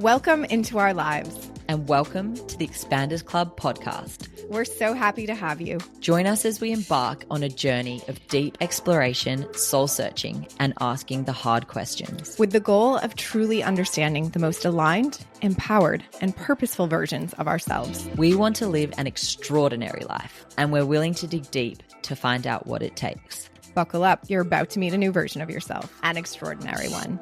Welcome into our lives. And welcome to the Expanders Club podcast. We're so happy to have you. Join us as we embark on a journey of deep exploration, soul searching, and asking the hard questions. With the goal of truly understanding the most aligned, empowered, and purposeful versions of ourselves. We want to live an extraordinary life, and we're willing to dig deep to find out what it takes. Buckle up. You're about to meet a new version of yourself, an extraordinary one.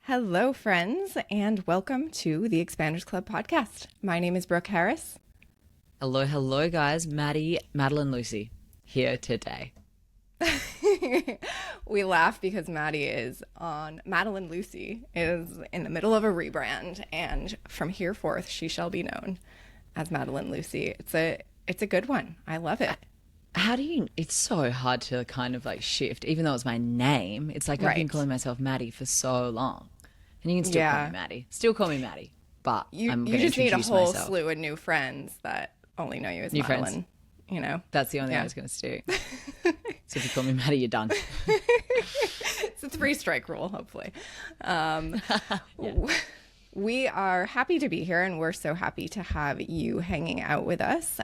Hello, friends, and welcome to the Expanders Club podcast. My name is Brooke Harris. Hello, guys. Maddie, Madeline, Lucy here today. We laugh because Madeline Lucy is in the middle of a rebrand, and from here forth, she shall be known as Madeline Lucy. It's a good one. I love it. It's so hard to kind of like shift, even though it's my name. It's like I've been calling myself Maddie for so long. And you can still call me Maddie. Still call me Maddie. But I'm going to just need a whole myself. slew of new friends that only know you as new Madeline. Friends. You know? That's the only thing I was going to do. So if you call me Maddie, you're done. It's a 3-strike rule, hopefully. We are happy to be here, and we're so happy to have you hanging out with us.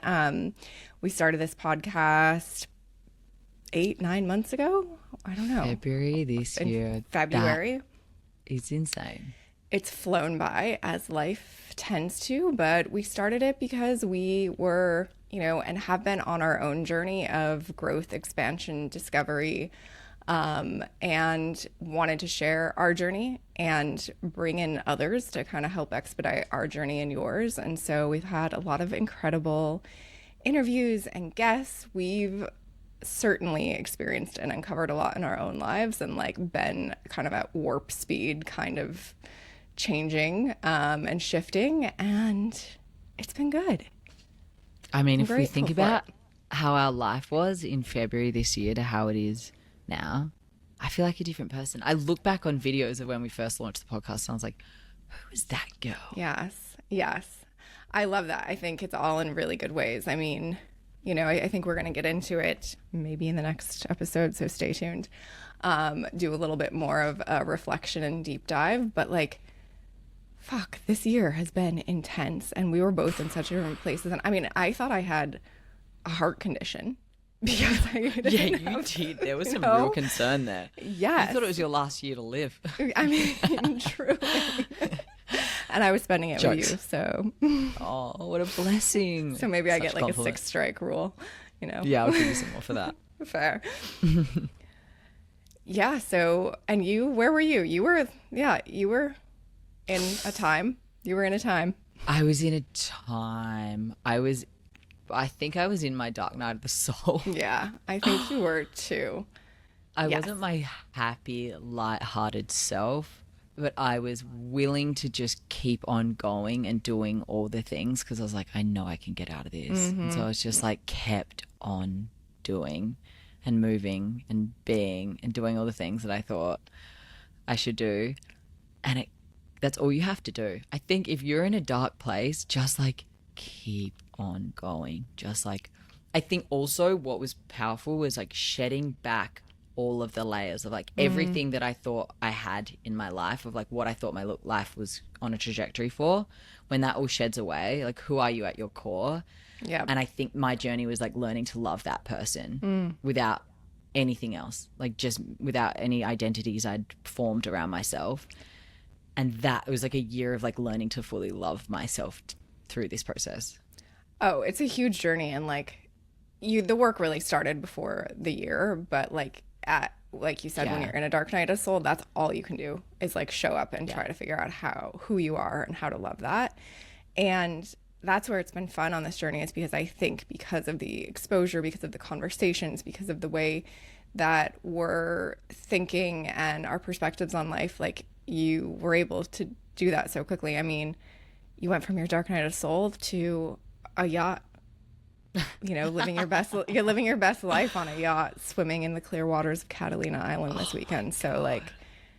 We started this podcast 8-9 months ago. I don't know. February this year. February. It's insane. It's flown by, as life tends to, but we started it because we were, and have been on our own journey of growth, expansion, discovery, and wanted to share our journey and bring in others to kind of help expedite our journey and yours. And so we've had a lot of incredible interviews and guests. We've certainly experienced and uncovered a lot in our own lives and been kind of at warp speed, kind of changing and shifting, and it's been good. I mean, if we think about how our life was in February this year to how it is now, I feel like a different person. I look back on videos of when we first launched the podcast and I was like, who is that girl? Yes. I love that. I think it's all in really good ways. I mean, I think we're going to get into it maybe in the next episode, so stay tuned. Do a little bit more of a reflection and deep dive, but this year has been intense, and we were both in such different places. And I mean, I thought I had a heart condition because I didn't you did. There was some real concern there. Yes. You thought it was your last year to live. I mean, truly. And I was spending it with you, so. Oh, what a blessing. So maybe I get a 6-strike rule, Yeah, I'll give you some more for that. Fair. Yeah, so, and where were you? You were in a time. You were in a time. I was in a time. I think I was in my dark night of the soul. Yeah, I think you were too. I wasn't my happy, light-hearted self, but I was willing to just keep on going and doing all the things because I was like, I know I can get out of this. Mm-hmm. And so I was just kept on doing and moving and being and doing all the things that I thought I should do. And that's all you have to do. I think if you're in a dark place, just keep on going. I think also what was powerful was shedding back all of the layers of everything that I thought I had in my life, of what I thought my life was on a trajectory for. When that all sheds away, who are you at your core? Yeah. And I think my journey was learning to love that person without anything else, just without any identities I'd formed around myself. And that was a year of learning to fully love myself through this process. Oh, it's a huge journey, and the work really started before the year, but like you said, when you're in a dark night of soul, that's all you can do is show up and try to figure out who you are and how to love that. And that's where it's been fun on this journey, is because I think because of the exposure, because of the conversations, because of the way that we're thinking and our perspectives on life, you were able to do that so quickly. I mean, you went from your dark night of soul to a yacht, living your best life on a yacht, swimming in the clear waters of Catalina Island this weekend. So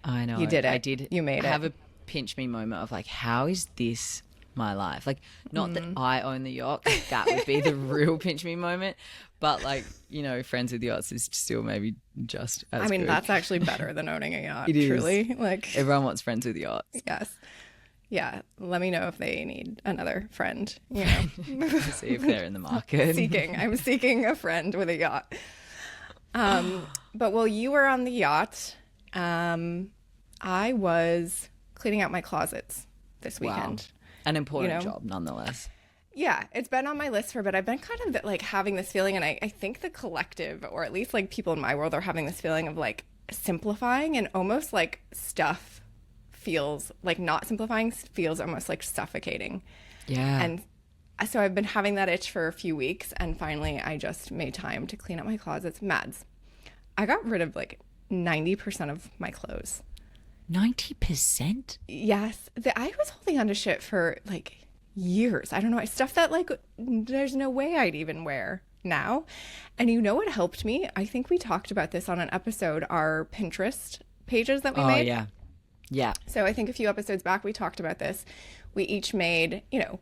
I know you did it. I did. You made it. Have a pinch me moment of how is this my life. Like, not that I own the yacht, 'cause that would be the real pinch me moment. But like, you know, friends with yachts is still maybe just as good. That's actually better than owning a yacht. It is. Truly. Like, everyone wants friends with yachts. yes. Yeah. Let me know if they need another friend, you know. To see if they're in the market. I'm seeking a friend with a yacht. But while you were on the yacht, I was cleaning out my closets this weekend. Wow. An important job nonetheless. Yeah, it's been on my list for a bit. I've been kind of like having this feeling, and I think the collective, or at least like people in my world, are having this feeling of like simplifying, and almost like stuff feels like not simplifying feels almost like suffocating. Yeah. And so I've been having that itch for a few weeks, and finally I just made time to clean up my closets. Mads, I got rid of like 90% of my clothes. 90%? Yes. I was holding on to shit for like years. I don't know. Stuff that like there's no way I'd even wear now. And you know what helped me? I think we talked about this on an episode, our Pinterest pages that we made. Oh, yeah. Yeah. So I think a few episodes back we talked about this. We each made, you know,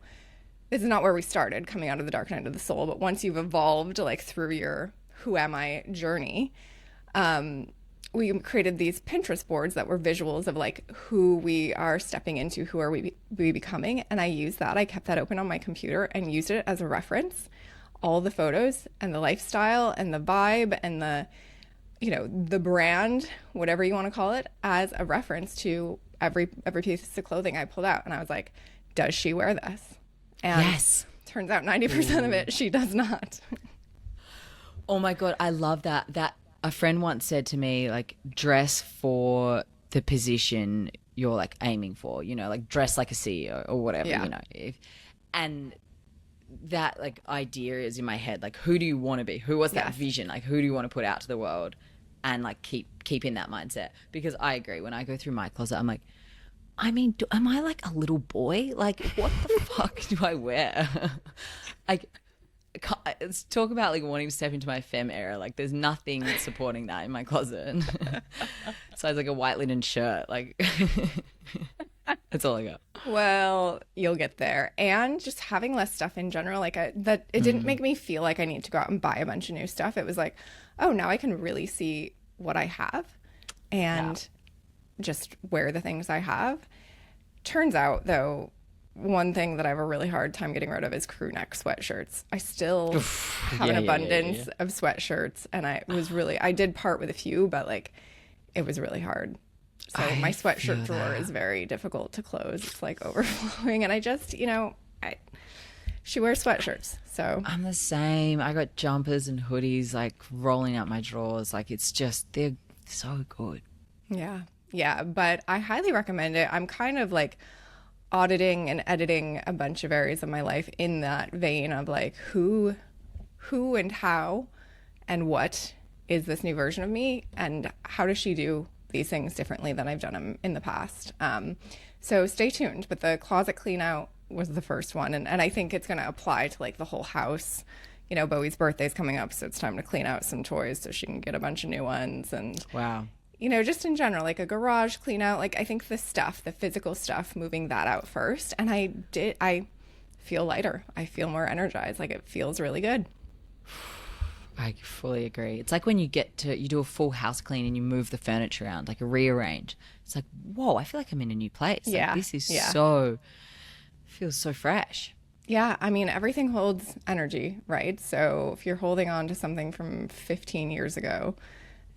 this is not where we started coming out of the dark night of the soul, but once you've evolved like through your who am I journey, we created these Pinterest boards that were visuals of like who we are stepping into, who are we becoming. And I used that. I kept that open on my computer and used it as a reference. All the photos and the lifestyle and the vibe and the, you know, the brand, whatever you want to call it, as a reference to every piece of clothing I pulled out. And I was like, does she wear this? And yes. Turns out 90% of it she does not. Oh my God, I love that. A friend once said to me, like, dress for the position you're like aiming for, you know, like dress like a CEO or whatever, you know. And that like idea is in my head, like, who do you want to be? Who was that vision? Like, who do you want to put out to the world? And like keep in that mindset. Because I agree, when I go through my closet, I'm like, I mean, am I like a little boy? Like, what the fuck do I wear? Like, let's talk about like wanting to step into my femme era. Like, there's nothing supporting that in my closet. So it's like a white linen shirt. Like, that's all I got. Well, you'll get there. And just having less stuff in general, like it didn't make me feel like I need to go out and buy a bunch of new stuff. It was like, oh, now I can really see what I have and just wear the things I have. Turns out, though, one thing that I have a really hard time getting rid of is crew neck sweatshirts. I still have an abundance of sweatshirts, and I did part with a few, but like it was really hard. So my sweatshirt drawer is very difficult to close. It's like overflowing, and I just, you know, she wears sweatshirts, so I'm the same. I got jumpers and hoodies like rolling out my drawers. Like, it's just, they're so good. Yeah, but I highly recommend it. I'm kind of like auditing and editing a bunch of areas of my life in that vein of like who and how and what is this new version of me, and how does she do these things differently than I've done them in the past. So stay tuned. But the closet clean out was the first one, and I think it's going to apply to like the whole house. You know, Bowie's birthday's coming up, so it's time to clean out some toys so she can get a bunch of new ones. And wow. You know, just in general, like a garage clean out. Like, I think the physical stuff, moving that out first. And I feel lighter. I feel more energized. Like, it feels really good. I fully agree. It's like when you do a full house clean and you move the furniture around, like rearrange. It's like, whoa, I feel like I'm in a new place. Yeah. Like, this is feels so fresh. Yeah. I mean, everything holds energy, right? So if you're holding on to something from 15 years ago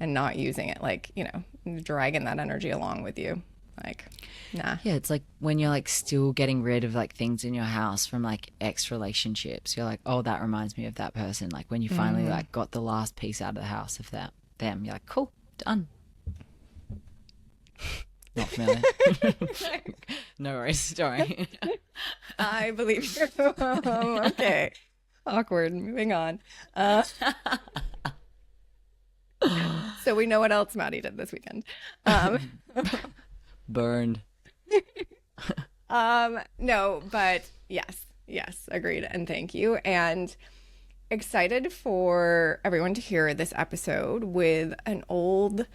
and not using it, like, you know, dragging that energy along with you, like, nah. Yeah, it's like when you're like still getting rid of like things in your house from like ex relationships. You're like, oh, that reminds me of that person. Like when you finally like got the last piece out of the house of them, you're like, cool, done. Not familiar. No worries, sorry. I believe you. Okay. Awkward. Moving on. So we know what else Maddie did this weekend. Burned. No, but yes, agreed, and thank you. And excited for everyone to hear this episode with an old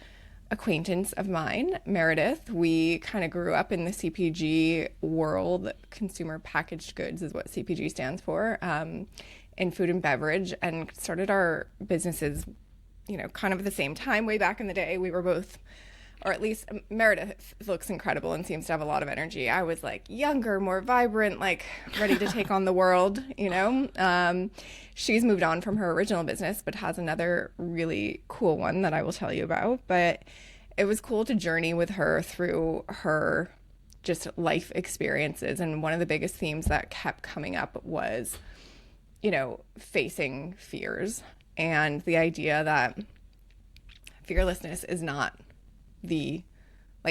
acquaintance of mine, Meredith. We kind of grew up in the CPG world. Consumer packaged goods is what CPG stands for, in food and beverage, and started our businesses, kind of at the same time. Way back in the day, we were both, or at least Meredith looks incredible and seems to have a lot of energy. I was like younger, more vibrant, like ready to take on the world, She's moved on from her original business, but has another really cool one that I will tell you about. But it was cool to journey with her through her just life experiences. And one of the biggest themes that kept coming up was, facing fears, and the idea that fearlessness is not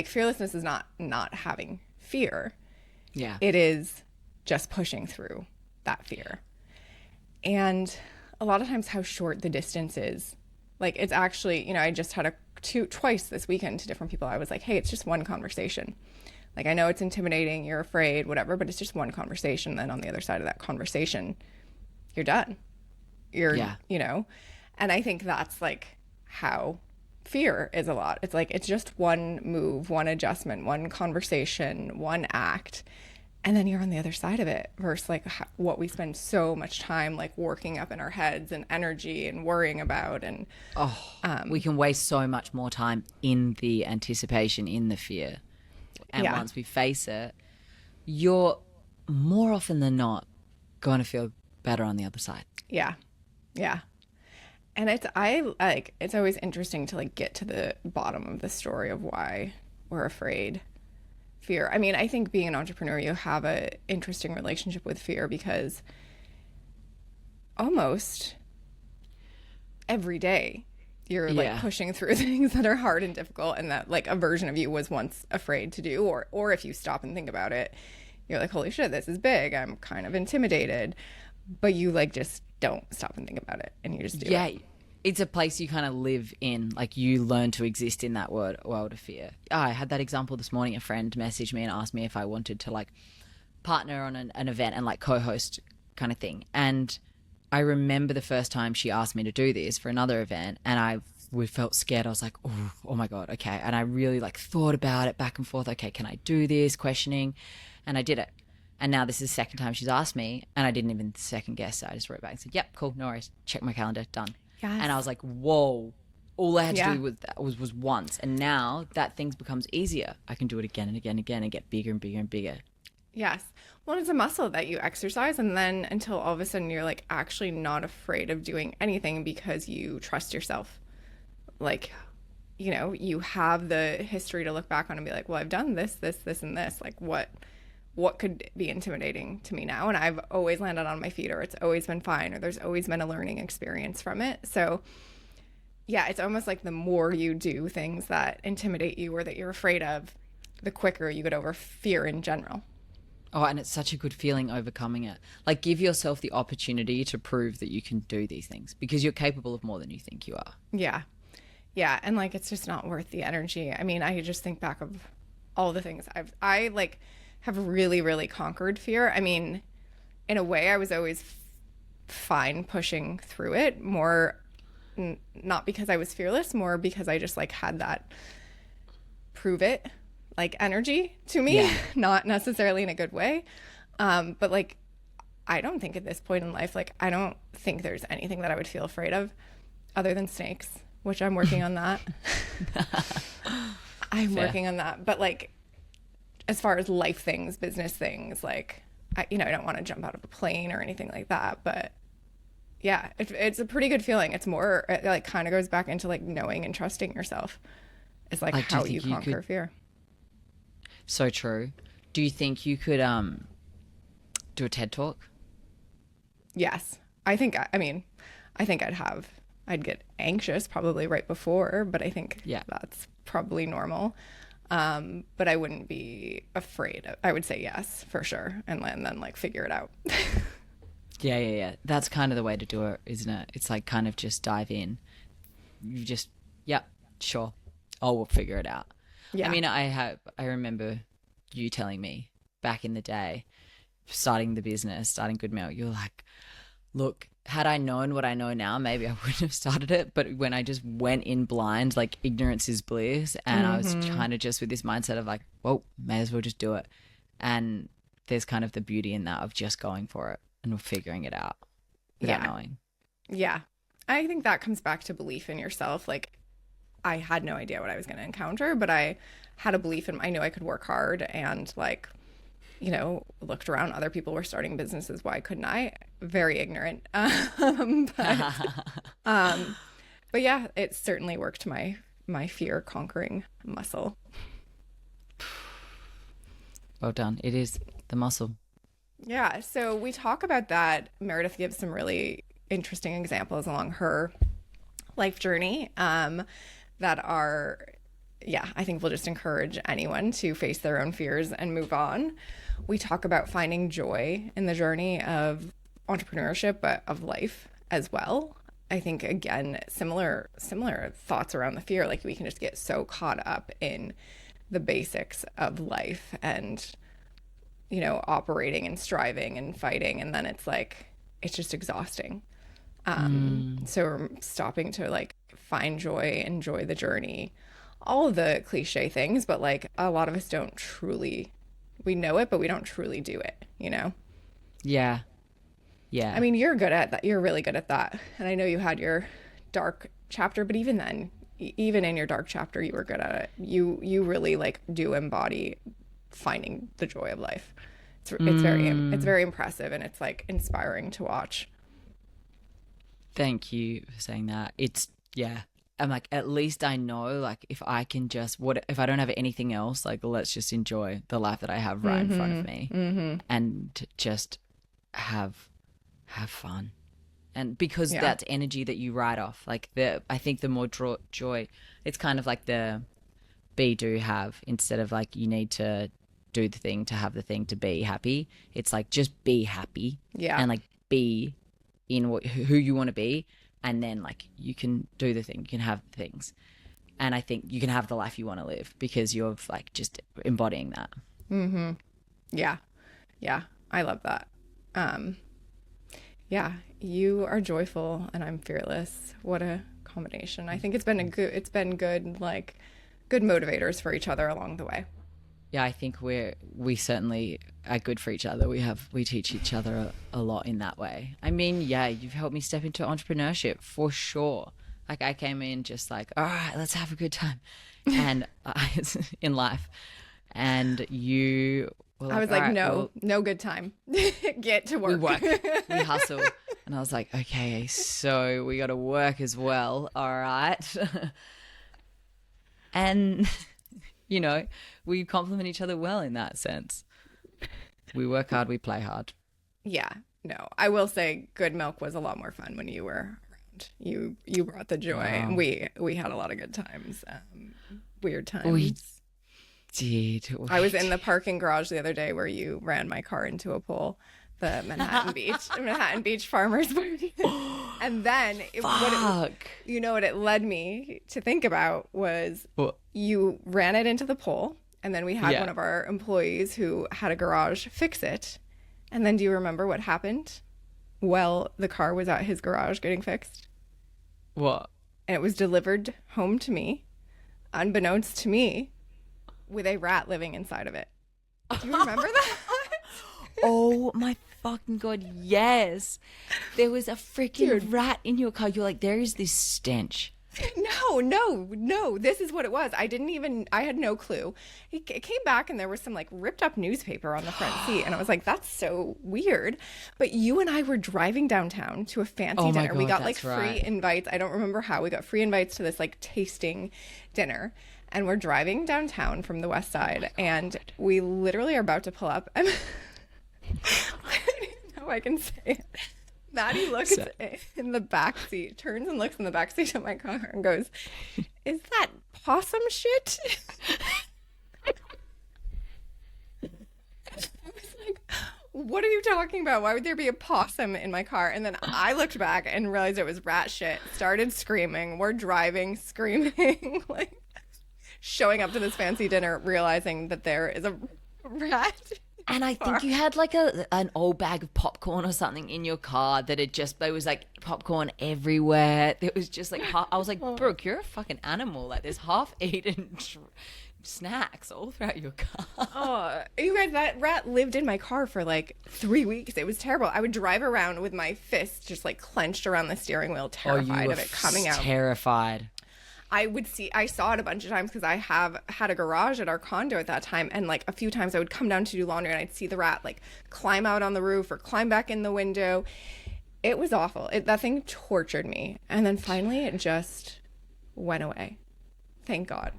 fearlessness is not having fear. Yeah. It is just pushing through that fear. And a lot of times how short the distance is. Like, it's actually, I just had twice this weekend to different people. I was like, hey, it's just one conversation. Like, I know it's intimidating, you're afraid, whatever, but it's just one conversation. Then on the other side of that conversation, you're done. And I think that's like how fear is a lot. It's like, it's just one move, one adjustment, one conversation, one act, and then you're on the other side of it, versus like what we spend so much time like working up in our heads and energy and worrying about. And we can waste so much more time in the anticipation, in the fear. And once we face it, you're more often than not going to feel better on the other side. Yeah. And it's always interesting to like get to the bottom of the story of why we're afraid. Fear. I mean, I think being an entrepreneur, you have an interesting relationship with fear, because almost every day you're like pushing through things that are hard and difficult, and that like a version of you was once afraid to do, or if you stop and think about it, you're like, holy shit, this is big. I'm kind of intimidated, but you like just don't stop and think about it, and you just do it. It's a place you kind of live in. Like, you learn to exist in that world of fear. I had that example this morning. A friend messaged me and asked me if I wanted to like partner on an event and like co-host kind of thing. And I remember the first time she asked me to do this for another event, and we felt scared. I was like, oh my God, okay. And I really like thought about it back and forth. Okay, can I do this? Questioning. And I did it. And now this is the second time she's asked me, and I didn't even second guess. So I just wrote back and said, yep, cool, no worries. Check my calendar, done. Yes. And I was like, whoa, all I had to do with that was once. And now that thing becomes easier. I can do it again and again and again and get bigger and bigger and bigger. Yes. Well, it's a muscle that you exercise, and then until all of a sudden you're like actually not afraid of doing anything because you trust yourself. Like, you have the history to look back on and be like, well, I've done this, and this. Like, what could be intimidating to me now? And I've always landed on my feet, or it's always been fine, or there's always been a learning experience from it. So yeah, it's almost like the more you do things that intimidate you or that you're afraid of, the quicker you get over fear in general. Oh, and it's such a good feeling overcoming it. Like, give yourself the opportunity to prove that you can do these things, because you're capable of more than you think you are. Yeah. Yeah. And like, it's just not worth the energy. I mean, I just think back of all the things I have really, really conquered fear. I mean, in a way, I was always fine pushing through it, more not because I was fearless, more because I just like had that prove it like energy to me, not necessarily in a good way. But like, I don't think at this point in life, like, I don't think there's anything that I would feel afraid of other than snakes, which I'm working on that. I'm working on that. But like, as far as life things, business things, like, I don't want to jump out of a plane or anything like that. But yeah, it's a pretty good feeling. It's more, it like kind of goes back into like knowing and trusting yourself. It's like how you conquer fear. So true. Do you think you could do a TED Talk? Yes. I think I'd get anxious probably right before, but I think that's probably normal. But I wouldn't be afraid. I would say yes, for sure. And then like figure it out. Yeah. That's kind of the way to do it, isn't it? It's like kind of just dive in. You just, sure. We'll figure it out. Yeah. I mean, I remember you telling me back in the day, starting the business, starting Good Milk, you're like, look, had I known what I know now, maybe I wouldn't have started it. But when I just went in blind, like ignorance is bliss, and I was kind of just with this mindset of like, well, may as well just do it. And there's kind of the beauty in that of just going for it and figuring it out without knowing. Yeah. I think that comes back to belief in yourself. Like, I had no idea what I was going to encounter, but I had a belief in, I knew I could work hard, and like, you know, looked around, other people were starting businesses. Why couldn't I? Very ignorant. But yeah, it certainly worked my fear conquering muscle. Well done. It is the muscle. Yeah. So we talk about that. Meredith gives some really interesting examples along her life journey that are, yeah, I think will just encourage anyone to face their own fears and move on. We talk about finding joy in the journey of entrepreneurship, but of life as well. I think, again, similar thoughts around the fear. Like, we can just get so caught up in the basics of life and, you know, operating and striving and fighting. And then it's like, it's just exhausting. So we're stopping to like find joy, enjoy the journey, all of the cliche things, but like a lot of us don't truly, we know it, but we don't truly do it, you know? Yeah. Yeah. I mean, you're good at that. You're really good at that. And I know you had your dark chapter, but even then, even in your dark chapter, you were good at it. You really like do embody finding the joy of life. It's very impressive, and it's like inspiring to watch. Thank you for saying that. It's, yeah. I'm like, at least I know, like, if I can just, if I don't have anything else, like, let's just enjoy the life that I have right in front of me and just have fun. And because that's energy that you ride off. Like, I think the more joy, it's kind of like the be, do, have, instead of like, you need to do the thing to have the thing to be happy. It's like, just be happy. Yeah. And like, be in who you want to be, and then like you can do the thing, you can have things, and I think you can have the life you want to live because you're like just embodying that. Yeah I love that. Yeah, you are joyful and I'm fearless. What a combination. I think it's been good like good motivators for each other along the way. Yeah, I think we certainly are good for each other. We teach each other a lot in that way. I mean, yeah, you've helped me step into entrepreneurship for sure. Like, I came in just like, all right, let's have a good time, and in life, and you were like, I was like, no good time. Get to work. We work, we hustle, and I was like, okay, so we got to work as well. All right, and. You know, we complement each other well in that sense. We work hard, we play hard. Yeah, no, I will say Good Milk was a lot more fun when you were around. You brought the joy, and we had a lot of good times, weird times. We did. I was in the parking garage the other day where you ran my car into a pole. The Manhattan Beach Farmers Market. And then what it led me to think about was you ran it into the pole, and then we had one of our employees who had a garage fix it. And then do you remember what happened? Well, the car was at his garage getting fixed. What? And it was delivered home to me, unbeknownst to me, with a rat living inside of it. Do you remember that? Oh my fucking God, yes. There was a freaking rat in your car. You're like, there is this stench. No. This is what it was. I had no clue. It came back and there was some like ripped up newspaper on the front seat. And I was like, that's so weird. But you and I were driving downtown to a fancy dinner. God, we got like free invites. I don't remember how. We got free invites to this like tasting dinner. And we're driving downtown from the west side. And we literally are about to pull up. I don't even know I can say it. Maddie looks in the back seat, turns and looks in the back seat of my car and goes, "Is that possum shit?" I was like, "What are you talking about? Why would there be a possum in my car?" And then I looked back and realized it was rat shit. Started screaming. We're driving, screaming, like showing up to this fancy dinner, realizing that there is a rat And I think you had like an old bag of popcorn or something in your car that there was like popcorn everywhere. It was just like, I was like, Brooke, you're a fucking animal. Like there's half-eaten snacks all throughout your car. Oh, you guys, that rat lived in my car for like 3 weeks. It was terrible. I would drive around with my fists just like clenched around the steering wheel, terrified of it coming out. Terrified. I saw it a bunch of times because I had a garage at our condo at that time. And like a few times I would come down to do laundry and I'd see the rat like climb out on the roof or climb back in the window. It was awful. That thing tortured me. And then finally it just went away. Thank God.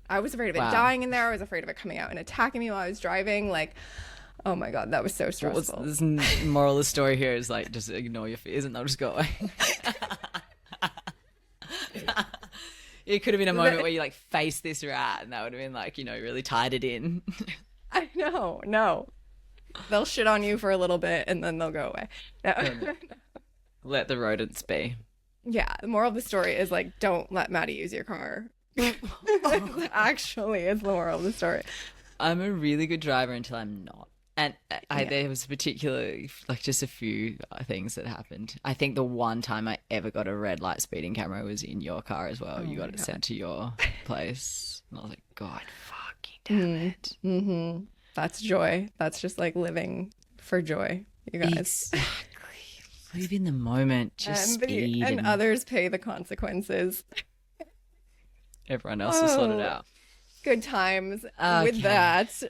I was afraid of it dying in there. I was afraid of it coming out and attacking me while I was driving. Like, oh my God, that was so stressful. This moral of the story here is like, just ignore your fears and they'll just go away. It could have been a moment where you like face this rat and that would have been like, really tied it in. I know. No. They'll shit on you for a little bit and then they'll go away. No. Let the rodents be. Yeah. The moral of the story is like, don't let Maddie use your car. Actually, it's the moral of the story. I'm a really good driver until I'm not. And there was particularly like just a few things that happened. I think the one time I ever got a red light speeding camera was in your car as well. You got it sent to your place. And I was like, God fucking damn it. Mm-hmm. That's joy. That's just like living for joy, you guys. Exactly. Live in the moment. Just speed. And others pay the consequences. Everyone else will sort it out. Good times with that.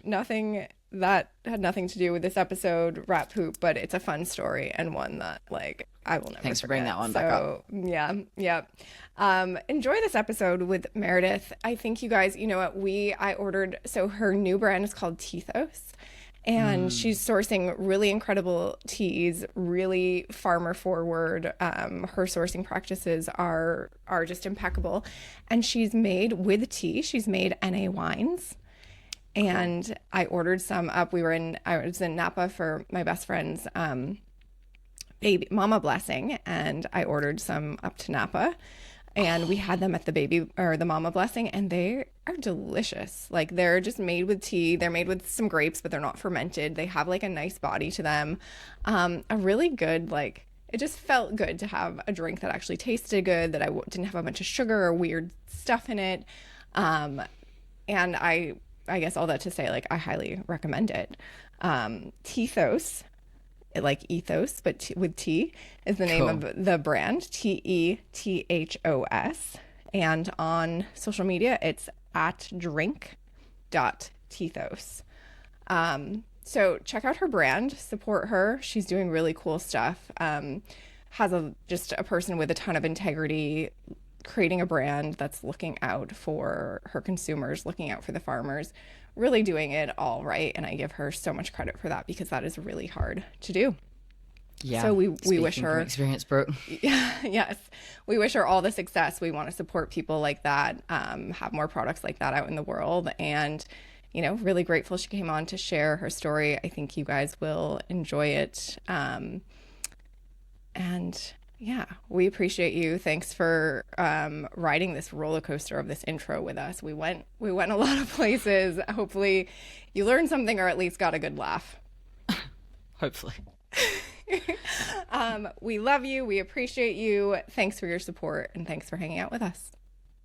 Nothing that had nothing to do with this episode, rat poop, but it's a fun story and one that like I will never Thanks forget. for bringing that one back up. Yeah. Enjoy this episode with Meredith. I think you guys, you know what, I ordered, so her new brand is called Tethos. And she's sourcing really incredible teas, really farmer forward. Her sourcing practices are just impeccable. And she's made with tea. She's made NA wines. And I ordered some up. I was in Napa for my best friend's baby mama blessing, and I ordered some up to Napa. And we had them at the mama blessing, and they are delicious. Like they're just made with tea. They're made with some grapes, but they're not fermented. They have like a nice body to them. A really good, like, it just felt good to have a drink that actually tasted good, that I didn't have a bunch of sugar or weird stuff in it. And I guess all that to say, like, I highly recommend it. Tethos, like ethos, but with T, is the name of the brand, TETHOS. And on social media, it's at drink.tethos. So check out her brand, support her. She's doing really cool stuff. Has just a person with a ton of integrity, creating a brand that's looking out for her consumers, looking out for the farmers, really doing it all right. And I give her so much credit for that, because that is really hard to do. Yeah. So we wish her experience, Brooke. Yeah, yes. We wish her all the success. We want to support people like that, have more products like that out in the world. And, really grateful she came on to share her story. I think you guys will enjoy it. And yeah, we appreciate you. Thanks for riding this roller coaster of this intro with us. We went a lot of places. Hopefully you learned something, or at least got a good laugh. Hopefully. We love you. We appreciate you. Thanks for your support, and thanks for hanging out with us.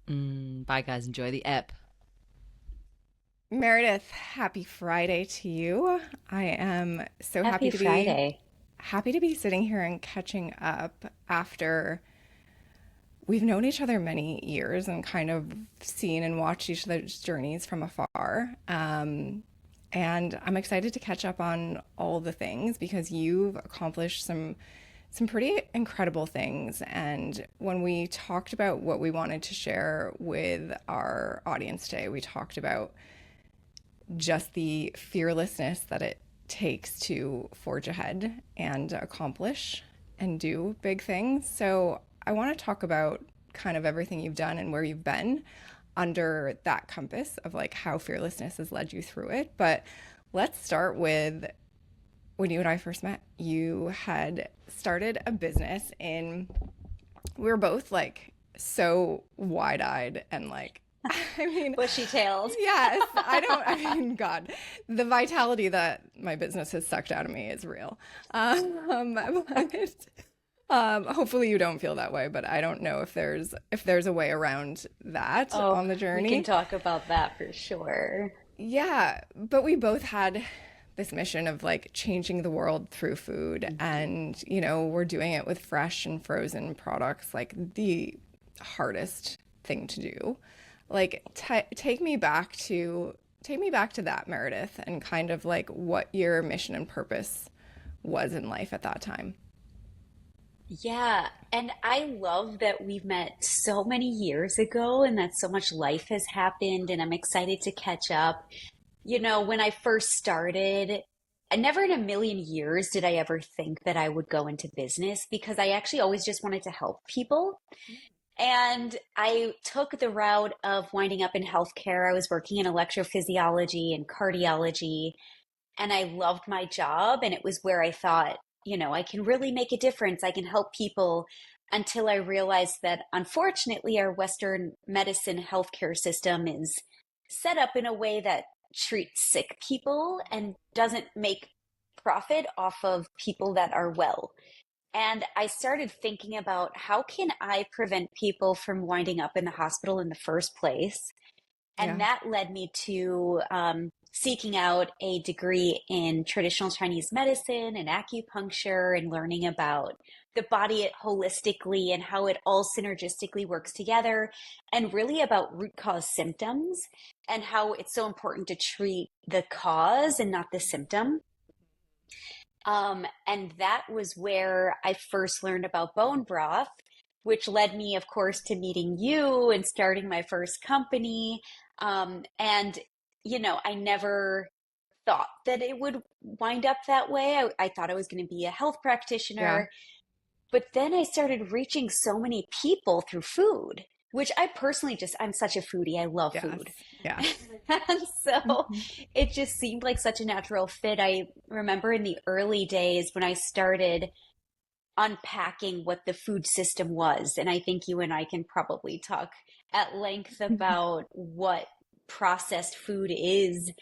Bye, guys. Enjoy the ep. Meredith, happy Friday to you. I am so happy to be sitting here and catching up after we've known each other many years and kind of seen and watched each other's journeys from afar. And I'm excited to catch up on all the things, because you've accomplished some pretty incredible things. And when we talked about what we wanted to share with our audience today, we talked about just the fearlessness that it takes to forge ahead and accomplish and do big things. So I want to talk about kind of everything you've done and where you've been under that compass of like how fearlessness has led you through it. But let's start with when you and I first met. You had started a business we were both like so wide-eyed and like I mean, Bushy-tailed. yes, I mean, God, the vitality that my business has sucked out of me is real. But, hopefully you don't feel that way, but I don't know if there's a way around that Oh, on the we can journey. talk about that for sure. Yeah, but we both had this mission of like changing the world through food, and we're doing it with fresh and frozen products, like the hardest thing to do. Like take me back to that, Meredith, and kind of like what your mission and purpose was in life at that time. Yeah, and I love that we've met so many years ago and that so much life has happened, and I'm excited to catch up. When I first started, I never in a million years did I ever think that I would go into business because I actually always just wanted to help people. And I took the route of winding up in healthcare. I was working in electrophysiology and cardiology, and I loved my job. And it was where I thought, I can really make a difference. I can help people until I realized that unfortunately, our Western medicine healthcare system is set up in a way that treats sick people and doesn't make profit off of people that are well. And I started thinking about how can I prevent people from winding up in the hospital in the first place? And Yeah. that led me to seeking out a degree in traditional Chinese medicine and acupuncture and learning about the body holistically and how it all synergistically works together, and really about root cause symptoms and how it's so important to treat the cause and not the symptom. And that was where I first learned about bone broth, which led me, of course, to meeting you and starting my first company. And, I never thought that it would wind up that way. I thought I was going to be a health Yeah. practitioner. But then I started reaching so many people through food, which I personally I'm such a foodie. I love food. Yes. Yes. And so Mhm. it just seemed like such a natural fit. I remember in the early days when I started unpacking what the food system was, and I think you and I can probably talk at length about what processed food is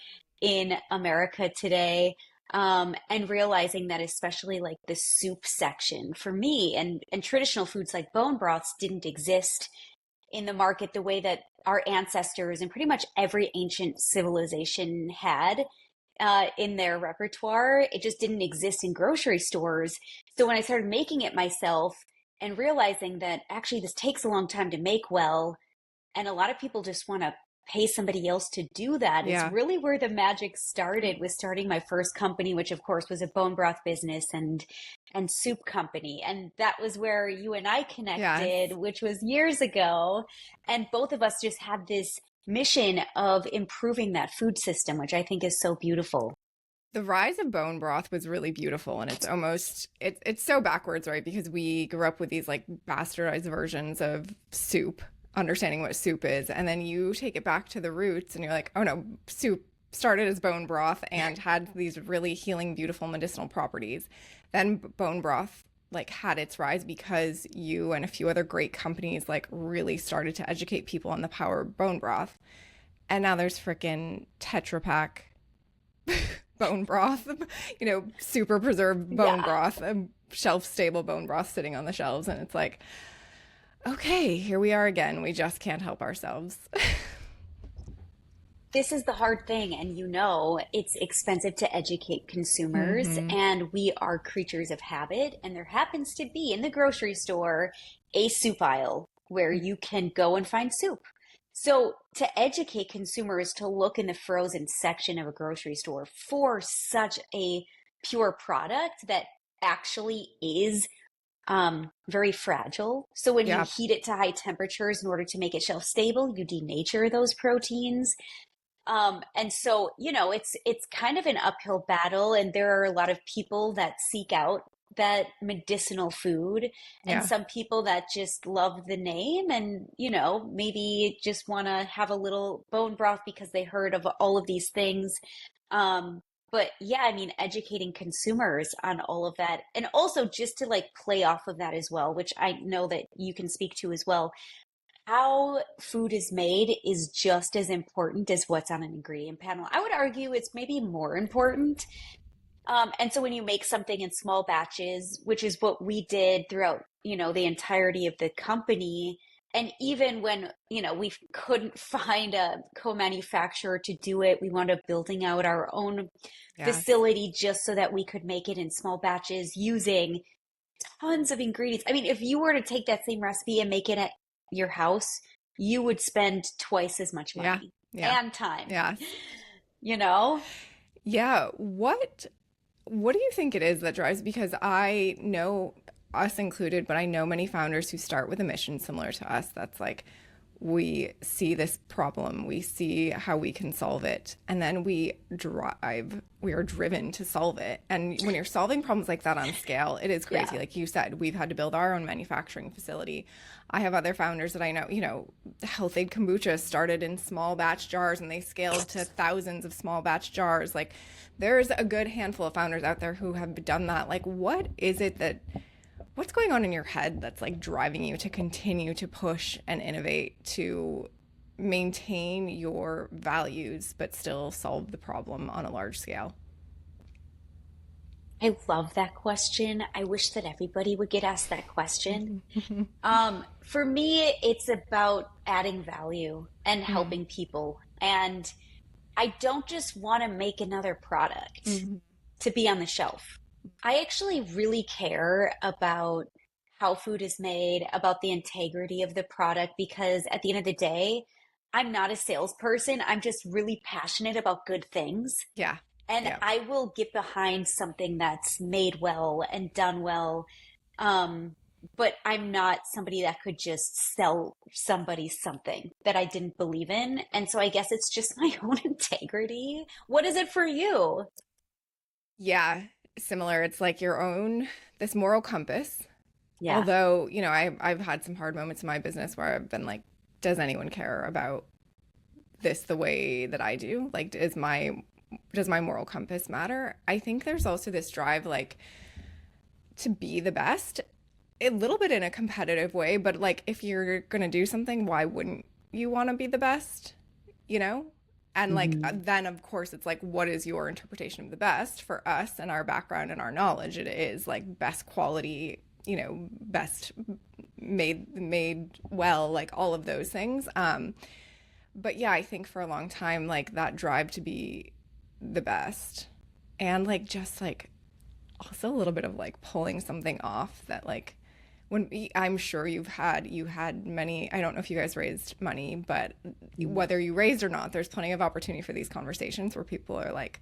in America today. And realizing that especially like the soup section for me and traditional foods like bone broths didn't exist in the market the way that our ancestors and pretty much every ancient civilization had in their repertoire. It just didn't exist in grocery stores. So when I started making it myself and realizing that actually this takes a long time to make well, and a lot of people just want to pay somebody else to do that, is Yeah. really where the magic started, with starting my first company, which of course was a bone broth business and soup company. And that was where you and I connected, Yes. which was years ago. And both of us just had this mission of improving that food system, which I think is so beautiful. The rise of bone broth was really beautiful, and it's so backwards, right? Because we grew up with these like bastardized versions of soup, understanding what soup is, and then you take it back to the roots and you're like, oh no, soup started as bone broth and had these really healing, beautiful medicinal properties. Then bone broth like had its rise because you and a few other great companies like really started to educate people on the power of bone broth. And now there's freaking Tetra Pak bone broth, super preserved bone Yeah. broth, shelf stable bone broth sitting on the shelves. And it's like, okay, here we are again. We just can't help ourselves. This is the hard thing, and it's expensive to educate consumers, Hmm. and we are creatures of habit. And there happens to be in the grocery store a soup aisle where you can go and find soup. So, to educate consumers to look in the frozen section of a grocery store for such a pure product that actually is very fragile. So, when you Yeah. heat it to high temperatures in order to make it shelf stable, you denature those proteins. And so, it's kind of an uphill battle, and there are a lot of people that seek out that medicinal food, and Yeah. some people that just love the name and, maybe just want to have a little bone broth because they heard of all of these things. But yeah, I mean, educating consumers on all of that, and also just to like play off of that as well, which I know that you can speak to as well. how food is made is just as important as what's on an ingredient panel. I would argue it's maybe more important. And so when you make something in small batches, which is what we did throughout, the entirety of the company, and even when, we couldn't find a co-manufacturer to do it, we wound up building out our own Yes. facility just so that we could make it in small batches using tons of ingredients. I mean, if you were to take that same recipe and make it at your house, you would spend twice as much Yeah. money Yeah. and time, Yes. you know? Yeah. What do you think it is that drives? Because I know, us included, but I know many founders who start with a mission similar to us. That's like, we see this problem, we see how we can solve it, and then we are driven to solve it. And when you're solving problems like that on scale, it is crazy. Yeah. Like you said, we've had to build our own manufacturing facility. I have other founders that I know, Health Aid Kombucha started in small batch jars and they scaled to thousands of small batch jars. Like there's a good handful of founders out there who have done that. Like what's going on in your head that's like driving you to continue to push and innovate, to maintain your values but still solve the problem on a large scale? I love that question. I wish that everybody would get asked that question. For me, it's about adding value and helping people. And I don't just want to make another product to be on the shelf. I actually really care about how food is made, about the integrity of the product, because at the end of the day, I'm not a salesperson. I'm just really passionate about good things. Yeah. And Yeah. I will get behind something that's made well and done well. But I'm not somebody that could just sell somebody something that I didn't believe in. And so I guess it's just my own integrity. What is it for you? Yeah, similar. It's like your own, this moral compass. Yeah. Although, I've had some hard moments in my business where I've been like, does anyone care about this the way that I do? Like, does my moral compass matter? I think there's also this drive, like, to be the best, a little bit in a competitive way, but like, if you're gonna do something, why wouldn't you want to be the best? You know? And like, then of course, it's like, what is your interpretation of the best? For us and our background and our knowledge, it is like best quality, best made well, like all of those things. But yeah, I think for a long time, like that drive to be the best, and like just like also a little bit of like pulling something off that like, when I'm sure you had many, I don't know if you guys raised money, but whether you raised or not, there's plenty of opportunity for these conversations where people are like,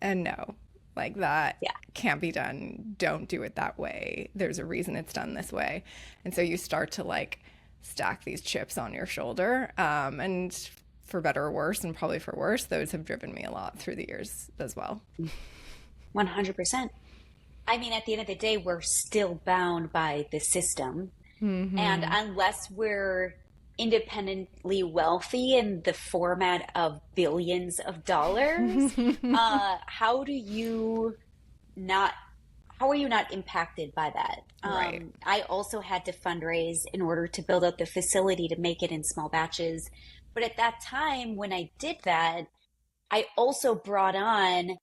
and no, like that Yeah. can't be done. Don't do it that way. There's a reason it's done this way. And so you start to like stack these chips on your shoulder. And for better or worse, and probably for worse, those have driven me a lot through the years as well. 100%. I mean, at the end of the day, we're still bound by the system. And unless we're independently wealthy in the format of billions of dollars, how do you not, how are you not impacted by that? Right. I also had to fundraise in order to build out the facility to make it in small batches. But at that time, when I did that, I also brought on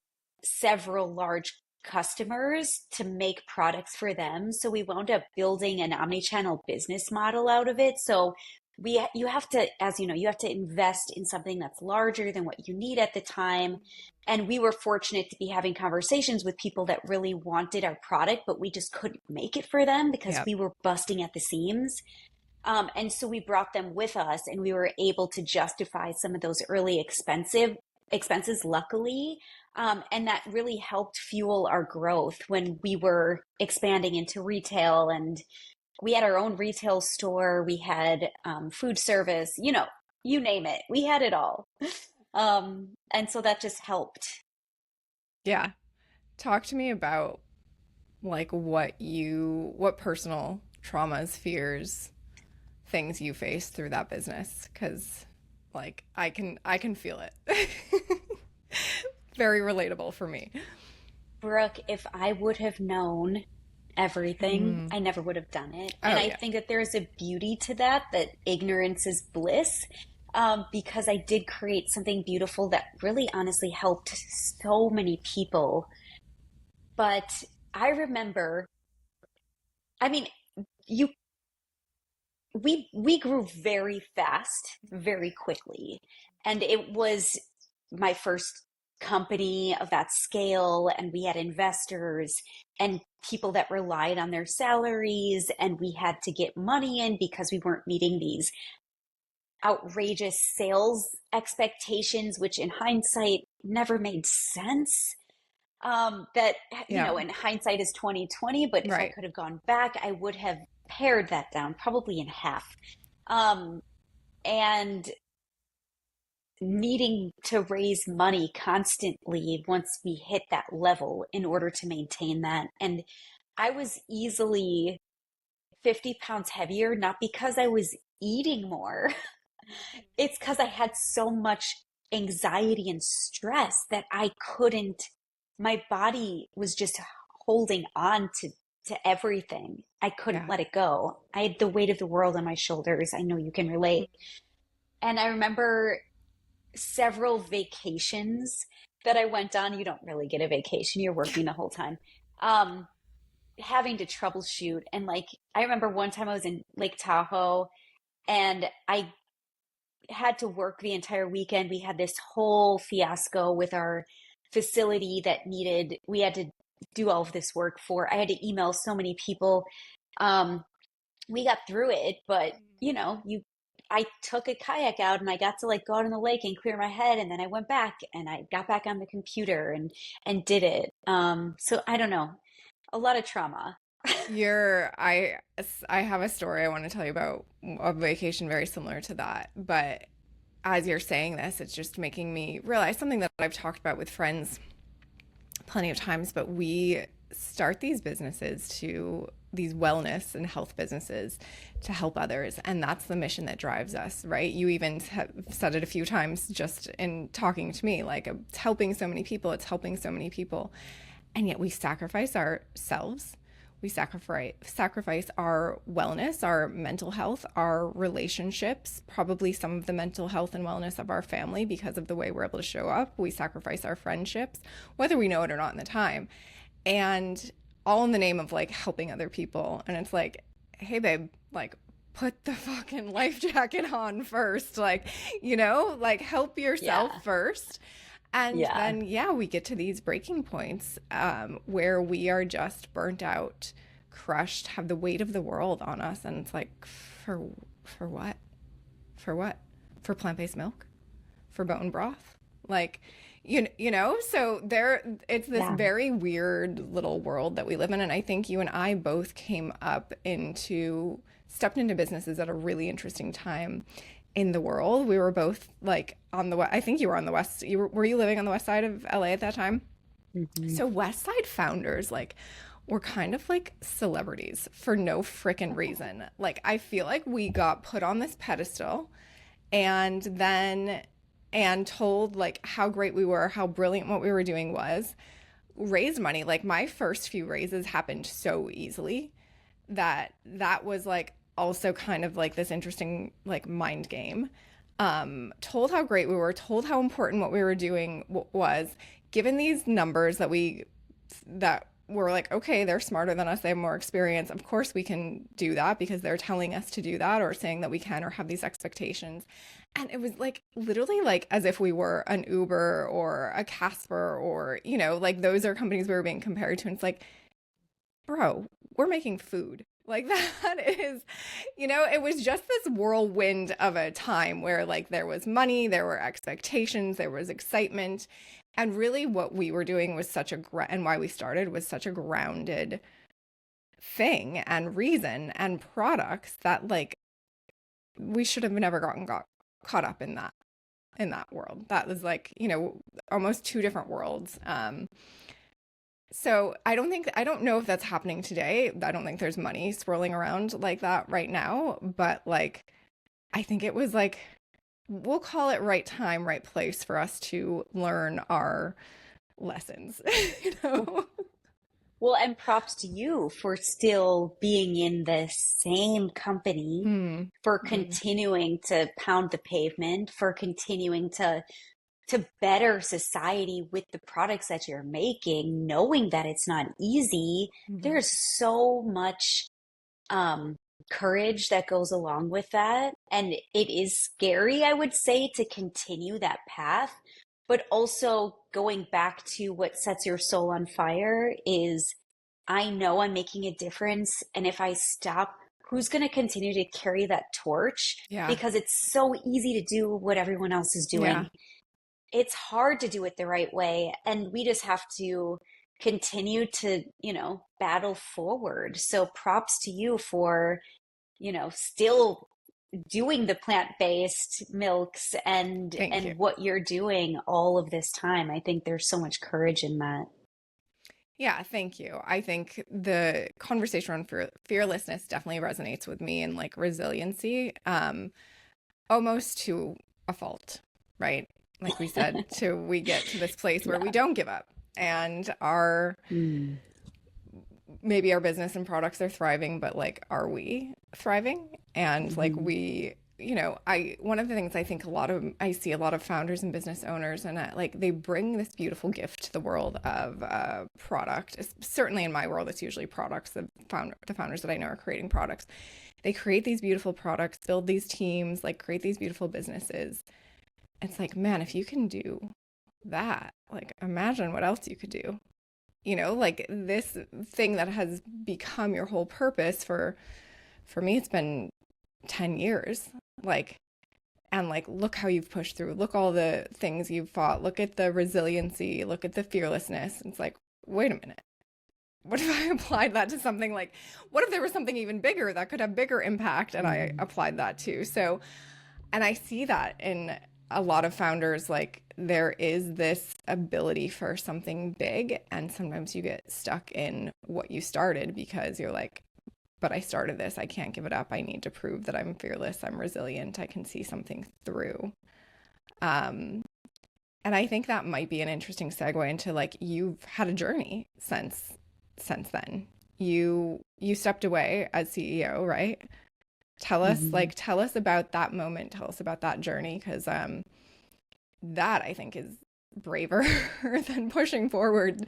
several large customers to make products for them. So we wound up building an omni-channel business model out of it. So you have to, as you know, you have to invest in something that's larger than what you need at the time. And we were fortunate to be having conversations with people that really wanted our product, but we just couldn't make it for them because Yep. we were busting at the seams. And so we brought them with us, and we were able to justify some of those early expenses, luckily. And that really helped fuel our growth when we were expanding into retail, and we had our own retail store. We had food service, you name it. We had it all. And so that just helped. Yeah. Talk to me about like what personal traumas, fears, things you faced through that business, because like I can feel it. Very relatable for me. Brooke, if I would have known everything, I never would have done it. Oh And I yeah. think that there's a beauty to that, that ignorance is bliss, because I did create something beautiful that really honestly helped so many people. But I remember, I mean, you we grew very fast, very quickly. And it was my first company of that scale, and we had investors and people that relied on their salaries, and we had to get money in because we weren't meeting these outrageous sales expectations, which in hindsight never made sense. That, Yeah. in hindsight is 2020, but if I Right. could have gone back, I would have pared that down probably in half. Um, and needing to raise money constantly once we hit that level in order to maintain that. And I was easily 50 pounds heavier, not because I was eating more. It's because I had so much anxiety and stress that I couldn't, my body was just holding on to everything. I couldn't Yeah. let it go. I had the weight of the world on my shoulders. I know you can relate. And I remember several vacations that I went on. You don't really get a vacation, you're working the whole time. Um, Having to troubleshoot. And like, I remember one time I was in Lake Tahoe and I had to work the entire weekend. We had this whole fiasco with our facility that we had to do all of this work for. I had to email so many people. Um, we got through it, but I took a kayak out and I got to like go out in the lake and clear my head, and then I went back and I got back on the computer and did it. So I don't know, a lot of trauma. I have a story I want to tell you about a vacation very similar to that. But as you're saying this, it's just making me realize something that I've talked about with friends plenty of times, but we start these wellness and health businesses to help others. And that's the mission that drives us, right? You even have said it a few times just in talking to me, like it's helping so many people, it's helping so many people. And yet we sacrifice ourselves. We sacrifice our wellness, our mental health, our relationships, probably some of the mental health and wellness of our family because of the way we're able to show up. We sacrifice our friendships, whether we know it or not in the time. And all in the name of like helping other people. And it's like, hey, babe, like put the fucking life jacket on first. Like, like help yourself Yeah. first. And Yeah. then, yeah, we get to these breaking points where we are just burnt out, crushed, have the weight of the world on us. And it's like, for what? For what? For plant-based milk? For bone broth? Like, so it's this Yeah. very weird little world that we live in. And I think you and I both stepped into businesses at a really interesting time in the world. We were both like I think you were on the west, were you living on the west side of LA at that time? Mhm. So West Side founders were kind of like celebrities for no freaking reason. Like I feel like we got put on this pedestal and then and told like how great we were, how brilliant what we were doing was. Raised money. Like my first few raises happened so easily that was like also kind of like this interesting like mind game. Told how great we were, told how important what we were doing was, given these numbers that were like, okay, they're smarter than us, they have more experience. Of course we can do that because they're telling us to do that or saying that we can or have these expectations. And it was like literally like as if we were an Uber or a Casper or, like those are companies we were being compared to. And it's like, bro, we're making food. Like that is, it was just this whirlwind of a time where like there was money, there were expectations, there was excitement. And really what we were doing was and why we started was such a grounded thing and reason and products that like we should have never got caught up in that world. That was like, almost two different worlds. So I don't know if that's happening today. I don't think there's money swirling around like that right now, but like I think it was like we'll call it right time, right place for us to learn our lessons, you know. Well, and props to you for still being in the same company, Hmm. for Hmm. continuing to pound the pavement, for continuing to better society with the products that you're making, knowing that it's not easy. Hmm. There's so much um, courage that goes along with that. And it is scary, I would say, to continue that path. But also going back to what sets your soul on fire is I know I'm making a difference. And if I stop, who's going to continue to carry that torch? Yeah. Because it's so easy to do what everyone else is Yeah. doing. It's hard to do it the right way. And we just have to continue to, battle forward. So props to you for, still doing the plant-based milks and Thank you. what you're doing all of this time. I think there's so much courage in that. Yeah, thank you. I think the conversation around fearlessness definitely resonates with me, and like resiliency, almost to a fault, right? Like we said, till we get to this place where we Yeah. don't give up and our Mm. maybe our business and products are thriving, but like, are we thriving? And like Mhm. we, I one of the things I see a lot of founders and business owners, and like they bring this beautiful gift to the world of product. Certainly in my world, it's usually products. The founders that I know are creating products. They create these beautiful products, build these teams, like create these beautiful businesses. It's like, man, if you can do that, like imagine what else you could do. Like this thing that has become your whole purpose for me, it's been 10 years. Like, and like, look how you've pushed through. Look all the things you've fought. Look at the resiliency. Look at the fearlessness. It's like, wait a minute. What if I applied that to something like, what if there was something even bigger that could have bigger impact and I Mm. applied that too? So, and I see that in a lot of founders, like there is this ability for something big, and sometimes you get stuck in what you started because you're like, but I started this, I can't give it up, I need to prove that I'm fearless, I'm resilient, I can see something through. um and I think that might be an interesting segue into like you've had a journey since then. You stepped away as CEO, right? Mhm. Tell us about that moment, tell us about that journey, because that I think is braver than pushing forward,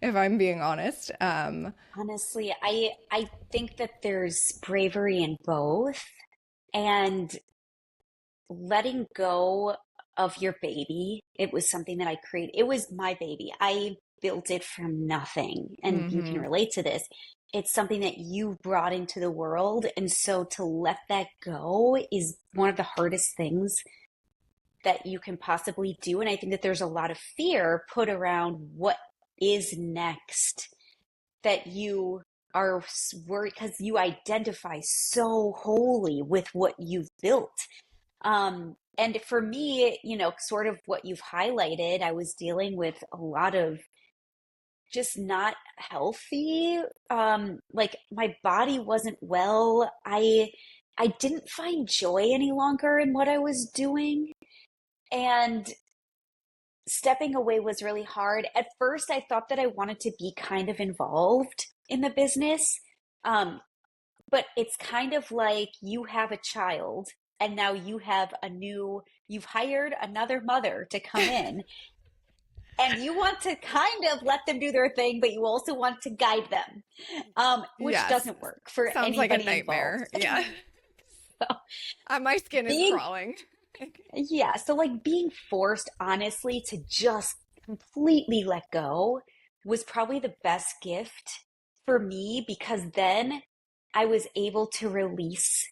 if I'm being honest. Honestly, I think that there's bravery in both, and letting go of your baby. It was something that I created. It was my baby. I built it from nothing, and you can Mm-hmm. relate to this. It's something that you brought into the world, and so to let that go is one of the hardest things that you can possibly do. And I think that there's a lot of fear put around what is next, that you are worried because you identify so wholly with what you've built. And for me, sort of what you've highlighted, I was dealing with a lot of just not healthy. Like my body wasn't well. I didn't find joy any longer in what I was doing. And stepping away was really hard. At first, I thought that I wanted to be kind of involved in the business. Um, but it's kind of like you have a child and now you've hired another mother to come in, and you want to kind of let them do their thing, but you also want to guide them, which Yes. doesn't work for Sounds like a anybody involved. nightmare. Yeah. So My skin is being, crawling. yeah, so like being forced, honestly, to just completely let go was probably the best gift for me, because then I was able to release